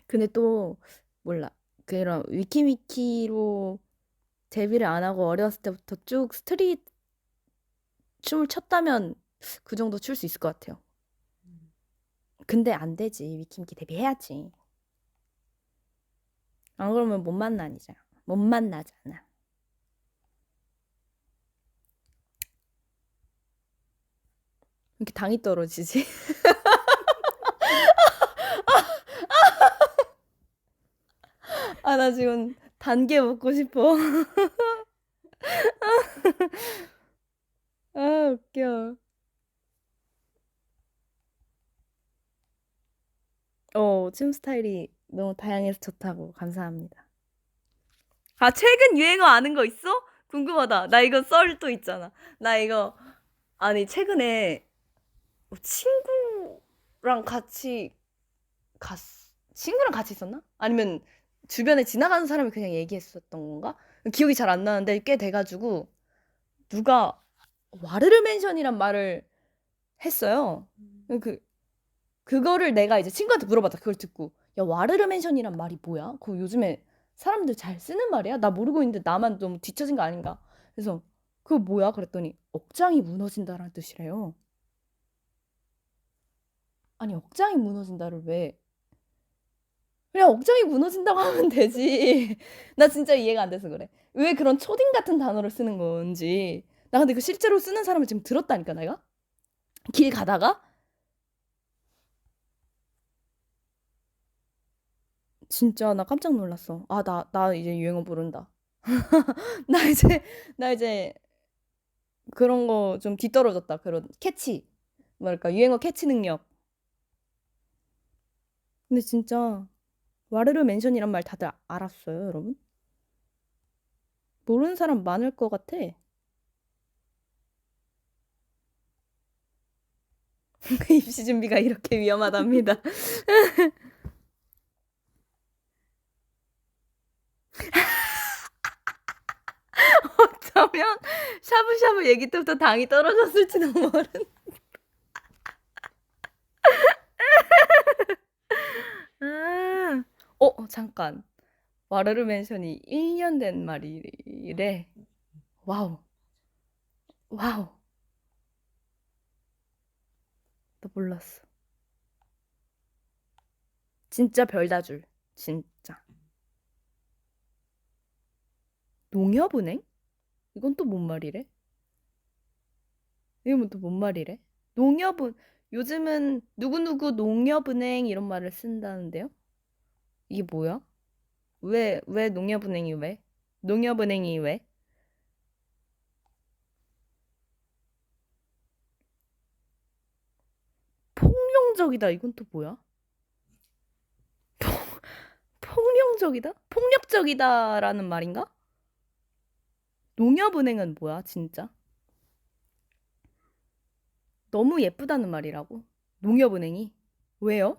근데 또 몰라. 그런 위키위키로 데뷔를 안 하고 어렸을 때부터 쭉 스트릿 춤을 췄다면 그 정도 출 수 있을 것 같아요. 근데 안 되지. 위키위키 데뷔해야지. 안 그러면 못 만나니잖아. 못 만나잖아. 이렇게 당이 떨어지지? 아, 나 지금 단계 먹고 싶어. 아, 웃겨. 춤 스타일이 너무 다양해서 좋다고. 감사합니다. 아, 최근 유행어 아는 거 있어? 궁금하다. 나 이거 썰도 있잖아. 나 이거, 아니, 최근에 친구랑 같이 갔, 친구랑 같이 있었나? 아니면 주변에 지나가는 사람이 그냥 얘기했었던 건가? 기억이 잘 안 나는데 꽤 돼가지고 누가 와르르 멘션이란 말을 했어요. 그, 그거를 내가 이제 친구한테 물어봤다. 그걸 듣고. 야, 와르르 멘션이란 말이 뭐야? 그거 요즘에 사람들 잘 쓰는 말이야? 나 모르고 있는데 나만 좀 뒤처진 거 아닌가? 그래서 그거 뭐야? 그랬더니 억장이 무너진다라는 뜻이래요. 아니, 억장이 무너진다를 왜? 그냥 억장이 무너진다고 하면 되지. 나 진짜 이해가 안 돼서 그래. 왜 그런 초딩 같은 단어를 쓰는 건지. 나 근데 그 실제로 쓰는 사람을 지금 들었다니까, 내가? 길 가다가? 진짜 나 깜짝 놀랐어. 아, 나 이제 유행어 부른다. 나 이제, 나 이제 그런 거 좀 뒤떨어졌다. 그런 캐치. 뭐랄까, 유행어 캐치 능력. 근데 진짜, 와르르 멘션이란 말 다들 알았어요, 여러분? 모르는 사람 많을 것 같아. 입시 준비가 이렇게 위험하답니다. 어쩌면 샤브샤브 얘기 때부터 당이 떨어졌을지도 모르는. 아, 잠깐. 와르르 멘션이 1년 된 말이래. 와우, 와우. 나 몰랐어. 진짜 별다줄. 진짜. 농협은행? 이건 또 뭔 말이래? 이건 또 뭔 말이래? 농협은, 요즘은 누구누구 농협은행 이런 말을 쓴다는데요? 이게 뭐야? 왜 농협은행이 왜? 농협은행이 왜? 폭룡적이다. 이건 또 뭐야? 폭룡적이다? 폭력적이다라는 말인가? 농협은행은 뭐야, 진짜? 너무 예쁘다는 말이라고? 농협은행이? 왜요?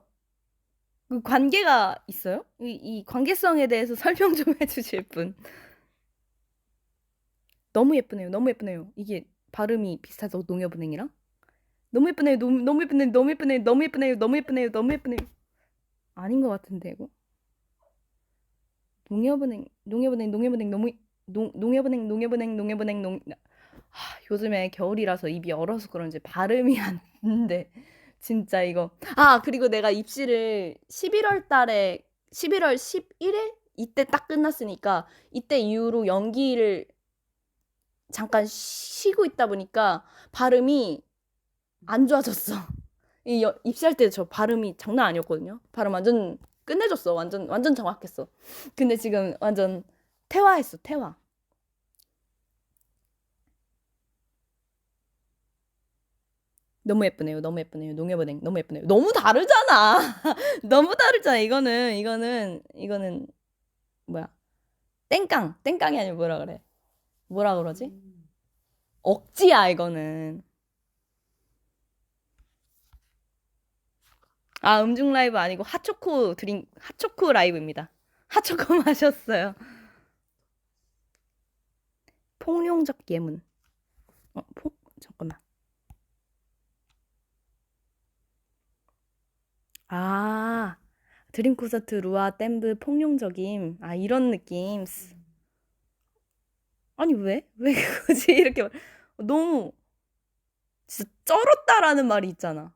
그 관계가 있어요? 이 관계성에 대해서 설명 좀 해주실 분. 너무 예쁘네요. 너무 예쁘네요. 이게 발음이 비슷하죠, 농협은행이랑? 너무 예쁘네요. 너무 예쁘네요. 너무 예쁘네요. 너무 예쁘네요. 너무 예쁘네요. 너무 예쁘네요. 아닌 것 같은데, 이거? 농협은행 너무 농협은행 요즘에 겨울이라서 입이 얼어서 그런지 발음이 안 돼. 진짜 이거. 아, 그리고 내가 입시를 11월 달에 11월 11일 이때 딱 끝났으니까 이때 이후로 연기를 잠깐 쉬고 있다 보니까 발음이 안 좋아졌어. 입시할 때 저 발음이 장난 아니었거든요. 발음 완전 끝내줬어. 완전 정확했어. 근데 지금 완전 퇴화했어. 퇴화. 너무 예쁘네요. 너무 예쁘네요. 농협은행 너무 예쁘네요. 너무 다르잖아. 너무 다르잖아. 이거는 뭐야? 땡깡이 아니라 뭐라 그래? 뭐라 그러지? 억지야 이거는. 아, 음중 라이브 아니고 핫초코 라이브입니다. 핫초코 마셨어요. 폭룡적 예문. 잠깐만. 아, 드림 콘서트 루아 댐브 폭룡적임. 아, 이런 느낌. 아니, 왜? 왜 그거지? 너무, 진짜 쩔었다라는 말이 있잖아.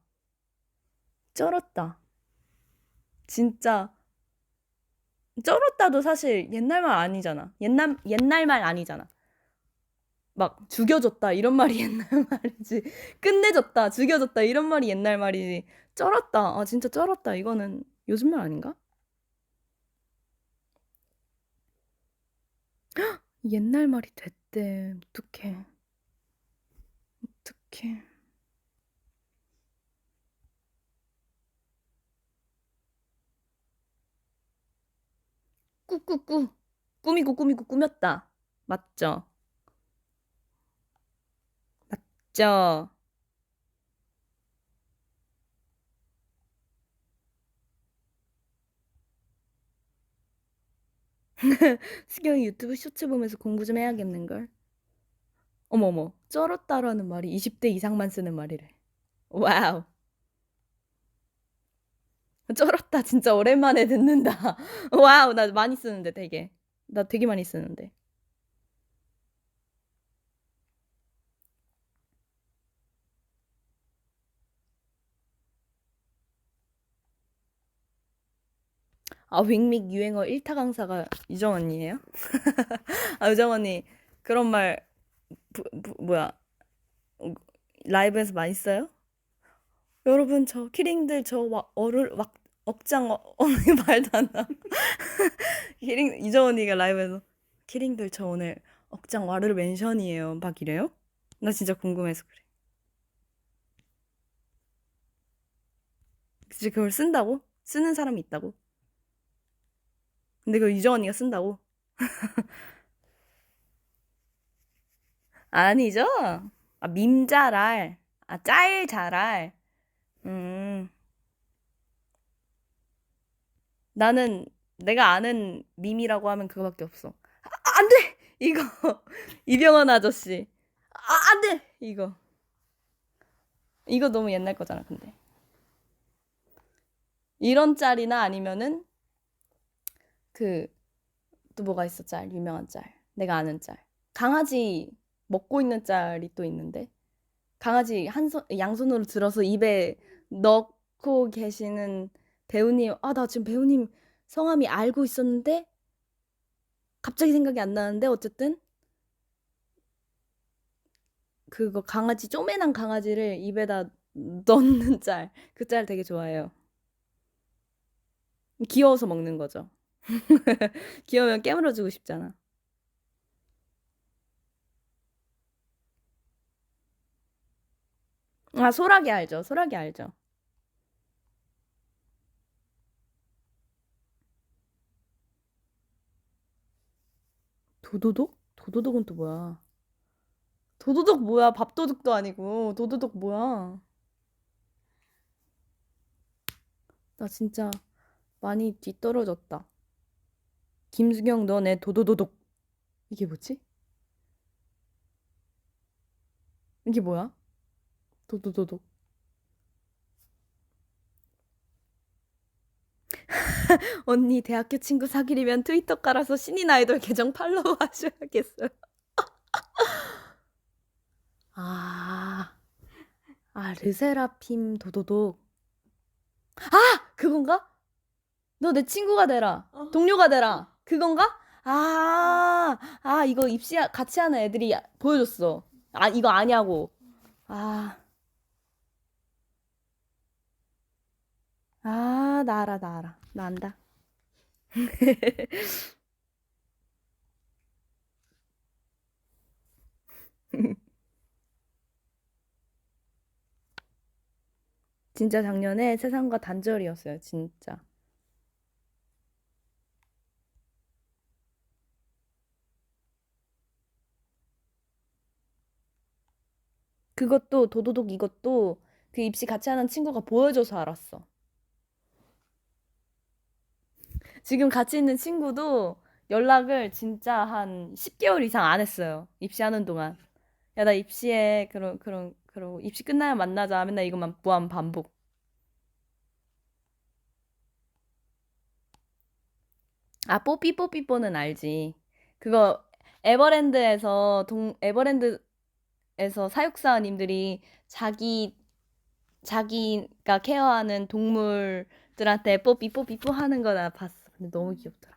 쩔었다. 진짜, 쩔었다도 사실 옛날 말 아니잖아. 옛날 말 아니잖아. 막, 죽여줬다. 이런 말이 옛날 말이지. 끝내줬다. 죽여줬다. 이런 말이 옛날 말이지. 쩔었다. 아, 진짜 쩔었다. 이거는 요즘 말 아닌가? 옛날 말이 됐대. 어떡해. 어떡해. 꾸꾸꾸. 꾸미고 꾸몄다. 맞죠? 맞죠? 수경이 유튜브 쇼츠 보면서 공부 좀 해야겠는걸? 어머머. 쩔었다라는 말이 20대 이상만 쓰는 말이래. 와우. 쩔었다. 진짜 오랜만에 듣는다. 와우. 나 많이 쓰는데 되게. 나 되게 많이 쓰는데. 아, 윙믹 유행어 1타 강사가 유정 언니예요? 아, 유정 언니 그런 말 뭐야? 라이브에서 많이 써요? 여러분 저 키링들 저 어를 막 억장 말도 안 나. 키링 이정 언니가 라이브에서 키링들 저 오늘 억장 와르르 멘션이에요. 막 이래요? 나 진짜 궁금해서 그래. 진짜 그걸 쓴다고? 쓰는 사람이 있다고? 근데 그걸 이정 언니가 쓴다고? 아니죠? 아, 밈자랄. 아, 짤자랄. 음. 나는 내가 아는 밈이라고 하면 그거밖에 없어. 안 돼! 이거. 이병헌 아저씨. 안 돼! 이거. 이거 너무 옛날 거잖아, 근데. 이런 짤이나 아니면은 그, 또 뭐가 있어, 짤. 유명한 짤. 내가 아는 짤. 강아지 먹고 있는 짤이 또 있는데. 강아지 양손으로 들어서 입에 넣고 계시는 배우님. 아, 나 지금 배우님 성함이 알고 있었는데 갑자기 생각이 안 나는데 어쨌든 그거 강아지 쪼매난 강아지를 입에다 넣는 짤. 그 짤 되게 좋아해요. 귀여워서 먹는 거죠. 귀여우면 깨물어주고 싶잖아. 아, 소라게 알죠? 소라게 알죠? 도도독? 도도독은 또 뭐야? 도도독 뭐야? 밥도둑도 아니고 도도독 뭐야? 나 진짜 많이 뒤떨어졌다. 김수경 너네 도도도독. 이게 뭐지? 이게 뭐야? 도도도독. 언니 대학교 친구 사귀려면 트위터 깔아서 신인 아이돌 계정 팔로우 하셔야겠어요. 아, 르세라핌 도도독. 그건가? 너 내 친구가 되라. 동료가 되라. 그건가? 이거 같이 하는 애들이 보여줬어. 아, 이거 아냐고. 아, 나 알아, 나 알아. 나 안다. 진짜 작년에 세상과 단절이었어요, 진짜. 그것도 도도독 이것도 그 입시 같이 하는 친구가 보여줘서 알았어. 지금 같이 있는 친구도 연락을 진짜 한 10개월 이상 안 했어요. 입시하는 동안. 야, 나 입시해. 그러고 입시 끝나면 만나자. 맨날 이것만 무한 반복. 아, 뽀삐뽀삐뽀는 알지. 그거 에버랜드에서 사육사님들이 자기가 케어하는 동물들한테 뽀삐뽀삐뽀 하는 거 나 봤어. 근데 너무 귀엽더라.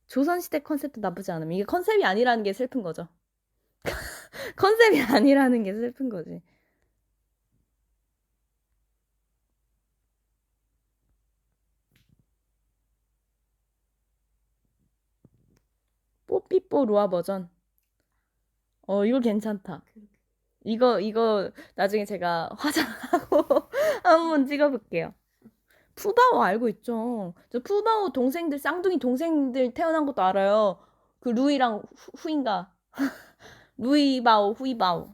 조선시대 컨셉도 나쁘지 않음. 이게 컨셉이 아니라는 게 슬픈 거죠. 컨셉이 아니라는 게 슬픈 거지. 뽀삐뽀 로아 버전. 이거 괜찮다. 이거 나중에 제가 화장하고 한번 찍어볼게요. 푸바오 알고 있죠? 저 푸바오 동생들, 쌍둥이 동생들 태어난 것도 알아요. 그 루이랑 후인가? 루이바오, 후이바오.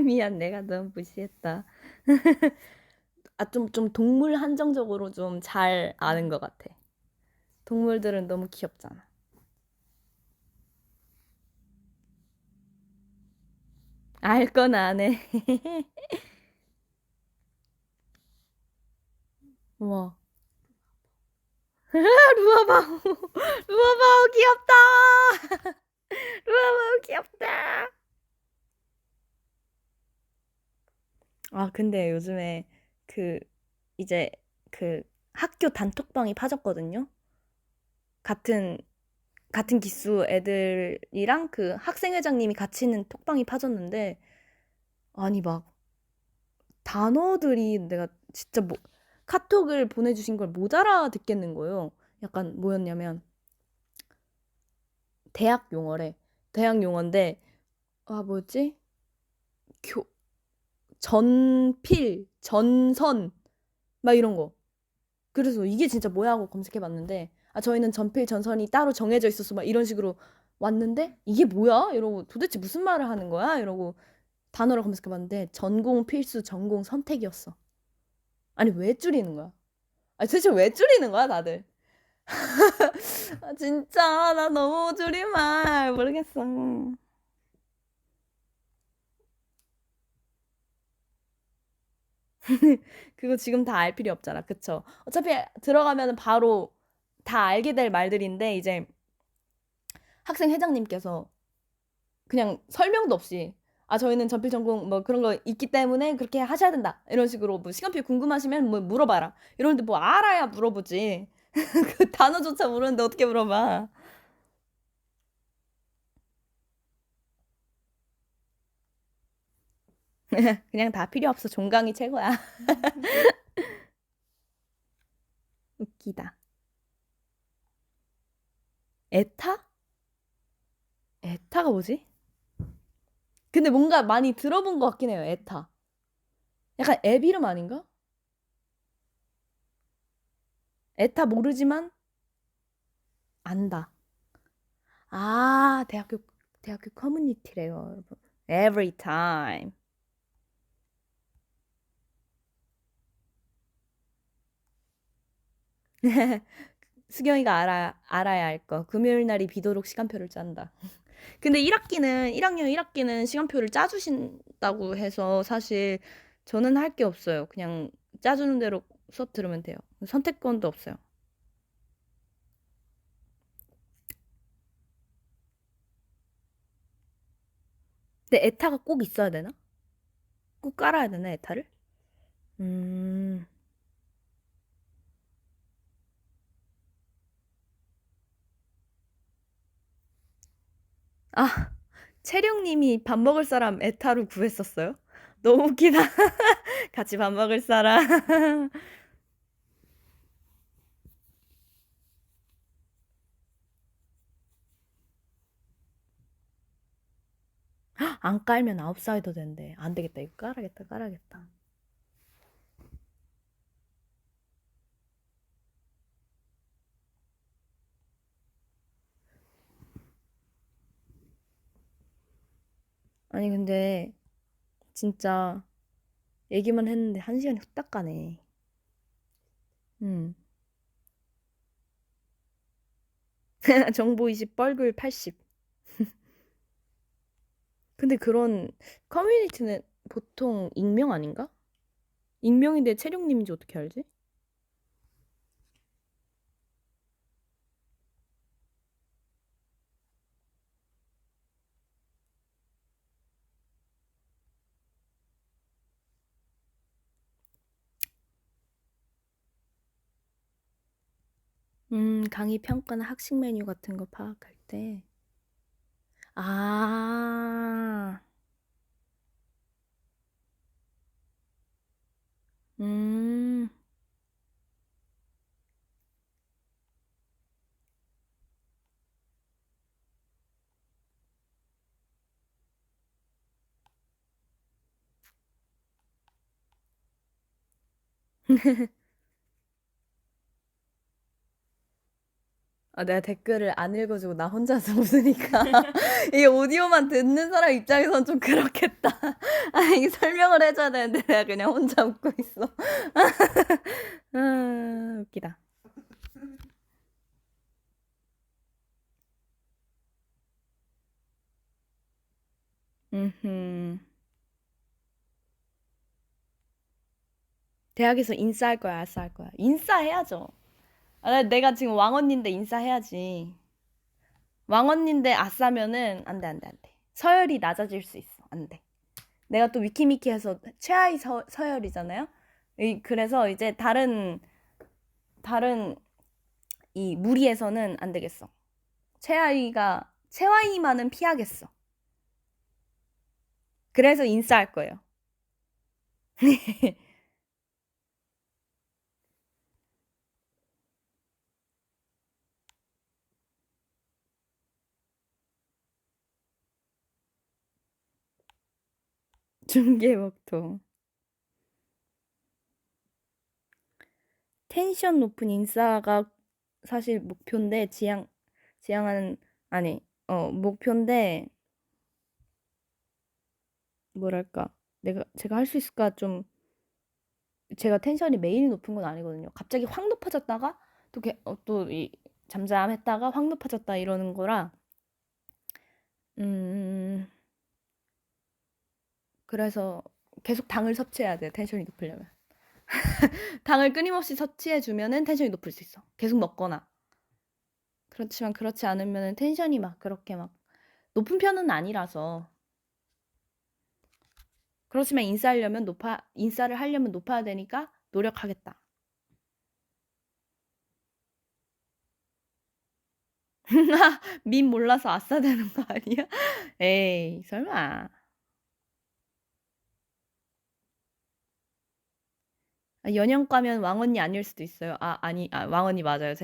미안, 내가 너무 무시했다. 아, 좀 동물 한정적으로 좀 잘 아는 것 같아. 동물들은 너무 귀엽잖아. 알 건 안 해. 우와. 루아바오. 루아바오 귀엽다. 루아바오 귀엽다. 아, 근데 요즘에 그 이제 그 학교 단톡방이 파졌거든요. 같은 같은 기수 애들이랑 그 학생회장님이 같이 있는 톡방이 파졌는데 아니 막 단어들이 내가 진짜 뭐 카톡을 보내주신 걸 못 알아듣겠는 거예요. 약간 뭐였냐면 대학 용어래. 대학 용어인데 아 뭐였지? 교 전필, 전선 막 이런 거. 그래서 이게 진짜 뭐야 하고 검색해봤는데 아 저희는 전필 전선이 따로 정해져 있어서 막 이런 식으로 왔는데 이게 뭐야? 이러고 도대체 무슨 말을 하는 거야? 이러고 단어를 검색해봤는데 전공 필수 전공 선택이었어. 아니 왜 줄이는 거야? 아니 도대체 왜 줄이는 거야 다들? 아 진짜 나 너무 줄임말 모르겠어. 그거 지금 다 알 필요 없잖아. 그쵸? 어차피 들어가면 바로 다 알게 될 말들인데 이제 학생 회장님께서 그냥 설명도 없이 아 저희는 전필 전공 뭐 그런 거 있기 때문에 그렇게 하셔야 된다 이런 식으로 뭐 시간표 궁금하시면 뭐 물어봐라 이러는데 뭐 알아야 물어보지 그 단어조차 모르는데 어떻게 물어봐. 그냥 다 필요 없어 종강이 최고야. 웃기다. 에타? 에타가 뭐지? 근데 뭔가 많이 들어본 것 같긴 해요 에타. 약간 앱 이름 아닌가? 에타 모르지만 안다. 아 대학교 커뮤니티래요 여러분. Every time. 수경이가 알아야 할 거. 금요일 날이 비도록 시간표를 짠다. 근데 1학년 1학기는 시간표를 짜주신다고 해서 사실 저는 할 게 없어요. 그냥 짜주는 대로 수업 들으면 돼요. 선택권도 없어요. 근데 에타가 꼭 있어야 되나? 꼭 깔아야 되나, 에타를? 음, 아, 채령님이 밥 먹을 사람 에타로 구했었어요? 너무 웃기다. 같이 밥 먹을 사람. 안 깔면 아웃사이더 된대. 안 되겠다. 이거 깔아야겠다. 아니, 근데, 진짜, 얘기만 했는데 1시간이 후딱 가네. 음. 정보 20, 뻘글 80. 근데 그런 커뮤니티는 보통 익명 아닌가? 익명인데 채룡님인지 어떻게 알지? 강의 평가나 학식 메뉴 같은 거 파악할 때. 아, 음. 아, 내가 댓글을 안 읽어주고 나 혼자서 웃으니까. 이게 오디오만 듣는 사람 입장에선 좀 그렇겠다. 아, 이게 설명을 해줘야 되는데 내가 그냥 혼자 웃고 있어. 아, 웃기다. 음, 대학에서 인싸할 거야, 아싸 할 거야? 인싸해야죠. 아, 내가 지금 왕언니인데 인싸해야지. 왕언니인데 아싸면은 안 돼. 서열이 낮아질 수 있어. 안 돼. 내가 또 위키미키에서 최하위 서열이잖아요. 그래서 이제 다른 이 무리에서는 안 되겠어. 최하위만은 피하겠어. 그래서 인싸할 거예요. 중계목통. 텐션 높은 인싸가 사실 목표인데 지향하는 아니 목표인데 뭐랄까 제가 할 수 있을까 좀 제가 텐션이 매일 높은 건 아니거든요. 갑자기 확 높아졌다가 또이 잠잠했다가 확 높아졌다 이러는 거라 음 그래서 계속 당을 섭취해야 돼요. 텐션이 높으려면. 당을 끊임없이 섭취해 주면은 텐션이 높을 수 있어. 계속 먹거나. 그렇지만 그렇지 않으면은 텐션이 막 그렇게 막 높은 편은 아니라서. 그렇지만 인싸를 하려면 높아야 되니까 노력하겠다. 밈 몰라서 아싸 되는 거 아니야? 에이, 설마. 연영과면 왕언니 아닐 수도 있어요. 왕언니 맞아요.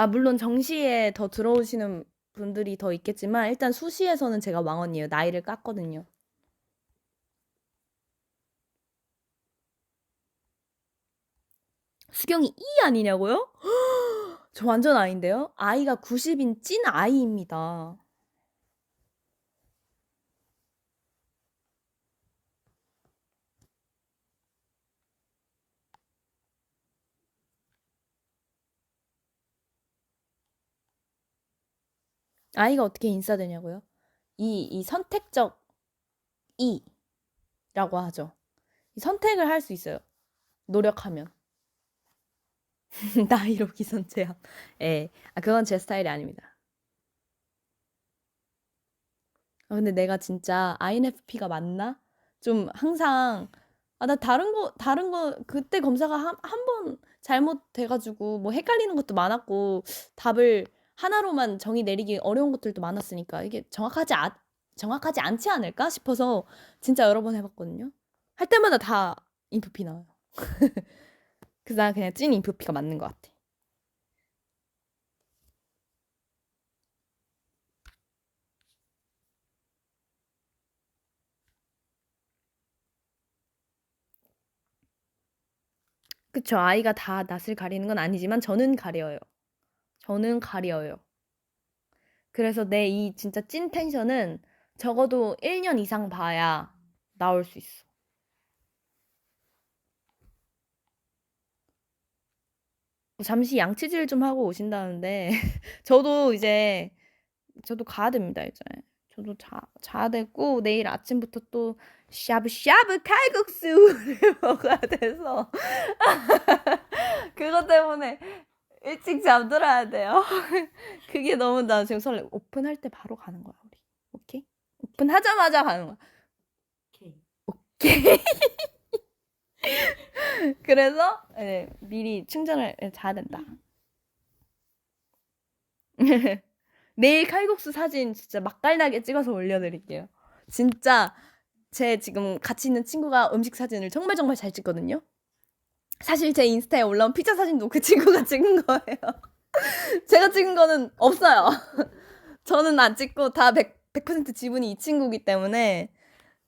물론 정시에 더 들어오시는 분들이 더 있겠지만, 일단 수시에서는 제가 왕언니예요. 나이를 깠거든요. 수경이 E 아니냐고요? 저 완전 아인데요? 아이가 90인 찐 아이입니다. 아이가 어떻게 인싸되냐고요? 이 선택적 E라고 하죠. 이 선택을 할 수 있어요. 노력하면. 나이로 기선 제압. 예. 그건 제 스타일이 아닙니다. 근데 내가 진짜 INFP가 맞나? 좀 항상, 나 다른 거, 그때 검사가 한 번 잘못돼가지고, 뭐 헷갈리는 것도 많았고, 답을 하나로만 정의 내리기 어려운 것들도 많았으니까, 이게 정확하지 않지 않을까 싶어서 진짜 여러 번 해봤거든요. 할 때마다 다 인프피 나와요. 그래서 난 그냥 찐 인프피가 맞는 것 같아. 그쵸. 아이가 다 낯을 가리는 건 아니지만 저는 가려요. 저는 가려요. 그래서 내 이 진짜 찐 텐션은 적어도 1년 이상 봐야 나올 수 있어. 잠시 양치질 좀 하고 오신다는데 저도 가야 됩니다, 이제. 저도 자야 되고 내일 아침부터 또 샤브샤브 칼국수를 먹어야 돼서 그것 때문에 일찍 잠들어야 돼요. 그게 너무 나 지금 설레. 오픈할 때 바로 가는 거야, 우리. 오케이? 오픈하자마자 가는 거야. 오케이. 그래서 미리 충전을 자야 된다. 내일 칼국수 사진 진짜 맛깔나게 찍어서 올려드릴게요. 진짜 제 지금 같이 있는 친구가 음식 사진을 정말 정말 잘 찍거든요. 사실 제 인스타에 올라온 피자 사진도 그 친구가 찍은 거예요. 제가 찍은 거는 없어요. 저는 안 찍고 다 100% 지분이 이 친구기 때문에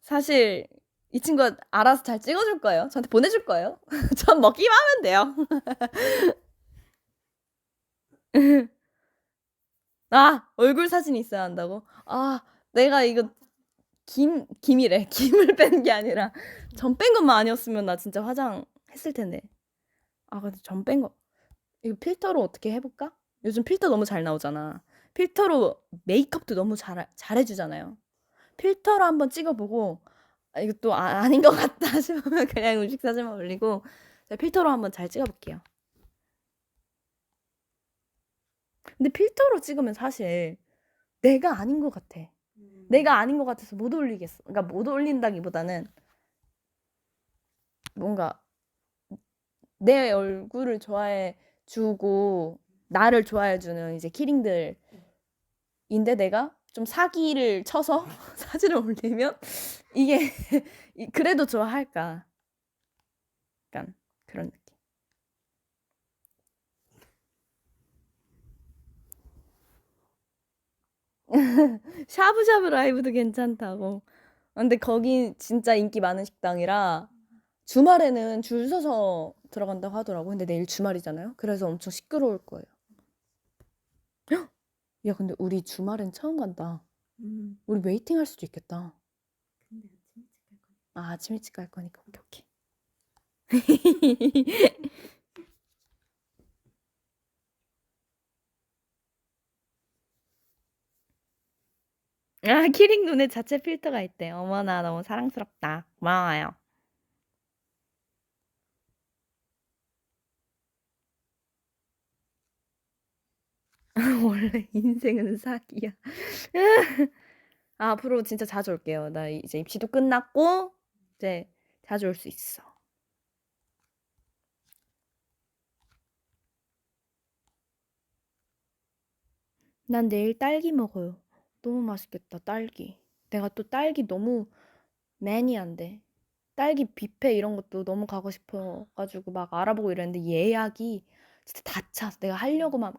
사실 이 친구가 알아서 잘 찍어줄 거예요. 저한테 보내줄 거예요. 전 먹기만 하면 돼요. 아, 얼굴 사진이 있어야 한다고? 아, 내가 이거 김이래. 김을 뺀 게 아니라 전 뺀 것만 아니었으면 나 진짜 화장했을 텐데. 아, 근데 전 뺀 거. 이거 필터로 어떻게 해볼까? 요즘 필터 너무 잘 나오잖아. 필터로 메이크업도 너무 잘해주잖아요. 필터로 한번 찍어보고 이거 또 아닌 것 같다 싶으면 그냥 음식 사진만 올리고 제가 필터로 한번 잘 찍어볼게요. 근데 필터로 찍으면 사실 내가 아닌 것 같아. 내가 아닌 것 같아서 못 올리겠어. 그러니까 못 올린다기보다는 뭔가 내 얼굴을 좋아해 주고 나를 좋아해 주는 이제 키링들인데 내가 좀 사기를 쳐서 사진을 올리면 이게 그래도 좋아할까? 약간 그런 느낌. 샤브샤브 라이브도 괜찮다고. 근데 거기 진짜 인기 많은 식당이라 주말에는 줄 서서 들어간다고 하더라고. 근데 내일 주말이잖아요. 그래서 엄청 시끄러울 거예요. 야, 근데 우리 주말엔 처음 간다. 우리 웨이팅 할 수도 있겠다. 아, 아침 일찍 갈 거니까. 오케이, 오케이. 아, 키링 눈에 자체 필터가 있대. 어머나, 너무 사랑스럽다. 고마워요. 원래 인생은 사기야. 아, 앞으로 진짜 자주 올게요. 나 이제 입시도 끝났고, 이제 자주 올 수 있어. 난 내일 딸기 먹어요. 너무 맛있겠다, 딸기. 내가 또 딸기 너무 매니아인데. 딸기 뷔페 이런 것도 너무 가고 싶어가지고 막 알아보고 이랬는데 예약이 진짜 다 차. 내가 하려고만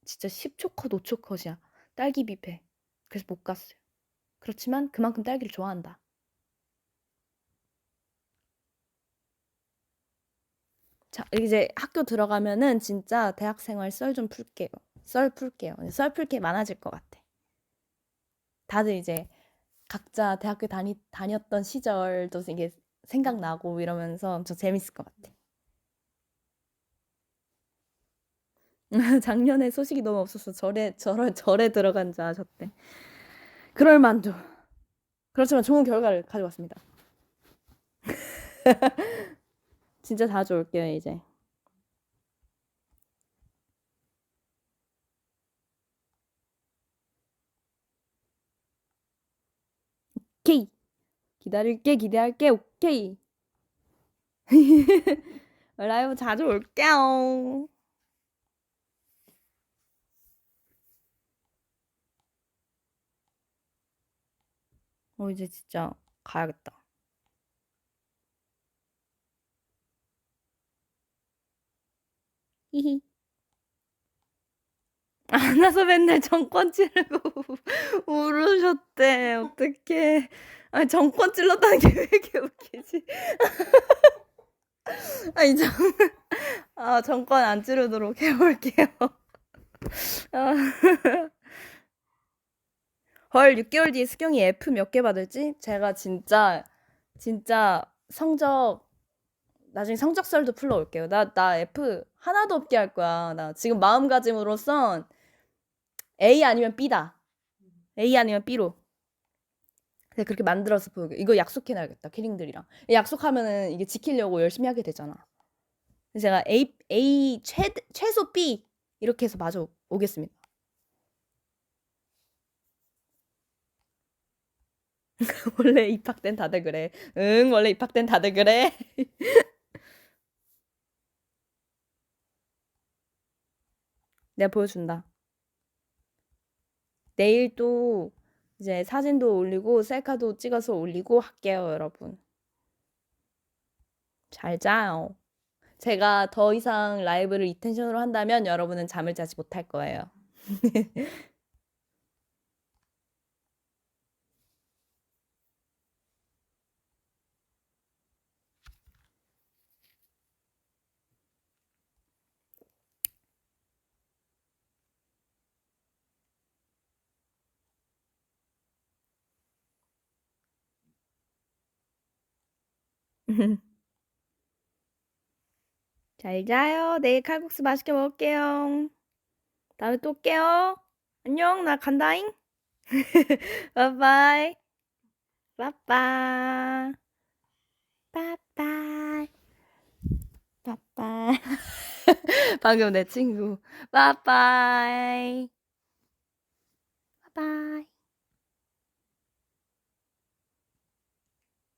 진짜 10초 컷, 5초 컷이야. 딸기 뷔페. 그래서 못 갔어요. 그렇지만 그만큼 딸기를 좋아한다. 자, 이제 학교 들어가면은 진짜 대학생활 썰 좀 풀게요. 썰 풀게요. 썰 풀 게 많아질 것 같아. 다들 이제 각자 대학교 다녔던 시절도 이게 생각나고 이러면서 엄청 재밌을 것 같아. 작년에 소식이 너무 없어서 절에 들어간 줄 아셨대. 그럴 만도. 그렇지만 좋은 결과를 가져왔습니다. 진짜 자주 올게요, 이제. 오케이. 기다릴게, 기대할게, 오케이. 라이브 자주 올게요. 이제 진짜 가야겠다. 히히. 안나서 맨날 정권 찌르고 울으셨대. 어떡해. 아니, 정권 찔렀다는 게 왜 이렇게 웃기지? 아니, 정권 안 찌르도록 해볼게요. 아. 헐, 6개월 뒤에 수경이 F 몇 개 받을지? 제가 진짜 나중에 성적설도 풀러올게요. 나 F 하나도 없게 할 거야. 나 지금 마음가짐으로선 A 아니면 B다. A 아니면 B로. 그냥 그렇게 만들어서 보여요. 이거 약속해놔야겠다, 키링들이랑. 약속하면은 이게 지키려고 열심히 하게 되잖아. 그래서 제가 최소 B 이렇게 해서 마저 오겠습니다. 원래 입학된 다들 그래. 응, 원래 입학된 다들 그래. 내가 보여준다. 내일 또 이제 사진도 올리고 셀카도 찍어서 올리고 할게요, 여러분. 잘 자요. 제가 더 이상 라이브를 이 텐션으로 한다면 여러분은 잠을 자지 못할 거예요. 잘 자요. 내일 칼국수 맛있게 먹을게요. 다음에 또 올게요. 안녕, 나 간다잉. 바이바이. 빠빠. 빠빠. 빠빠. 방금 내 친구. 빠빠이.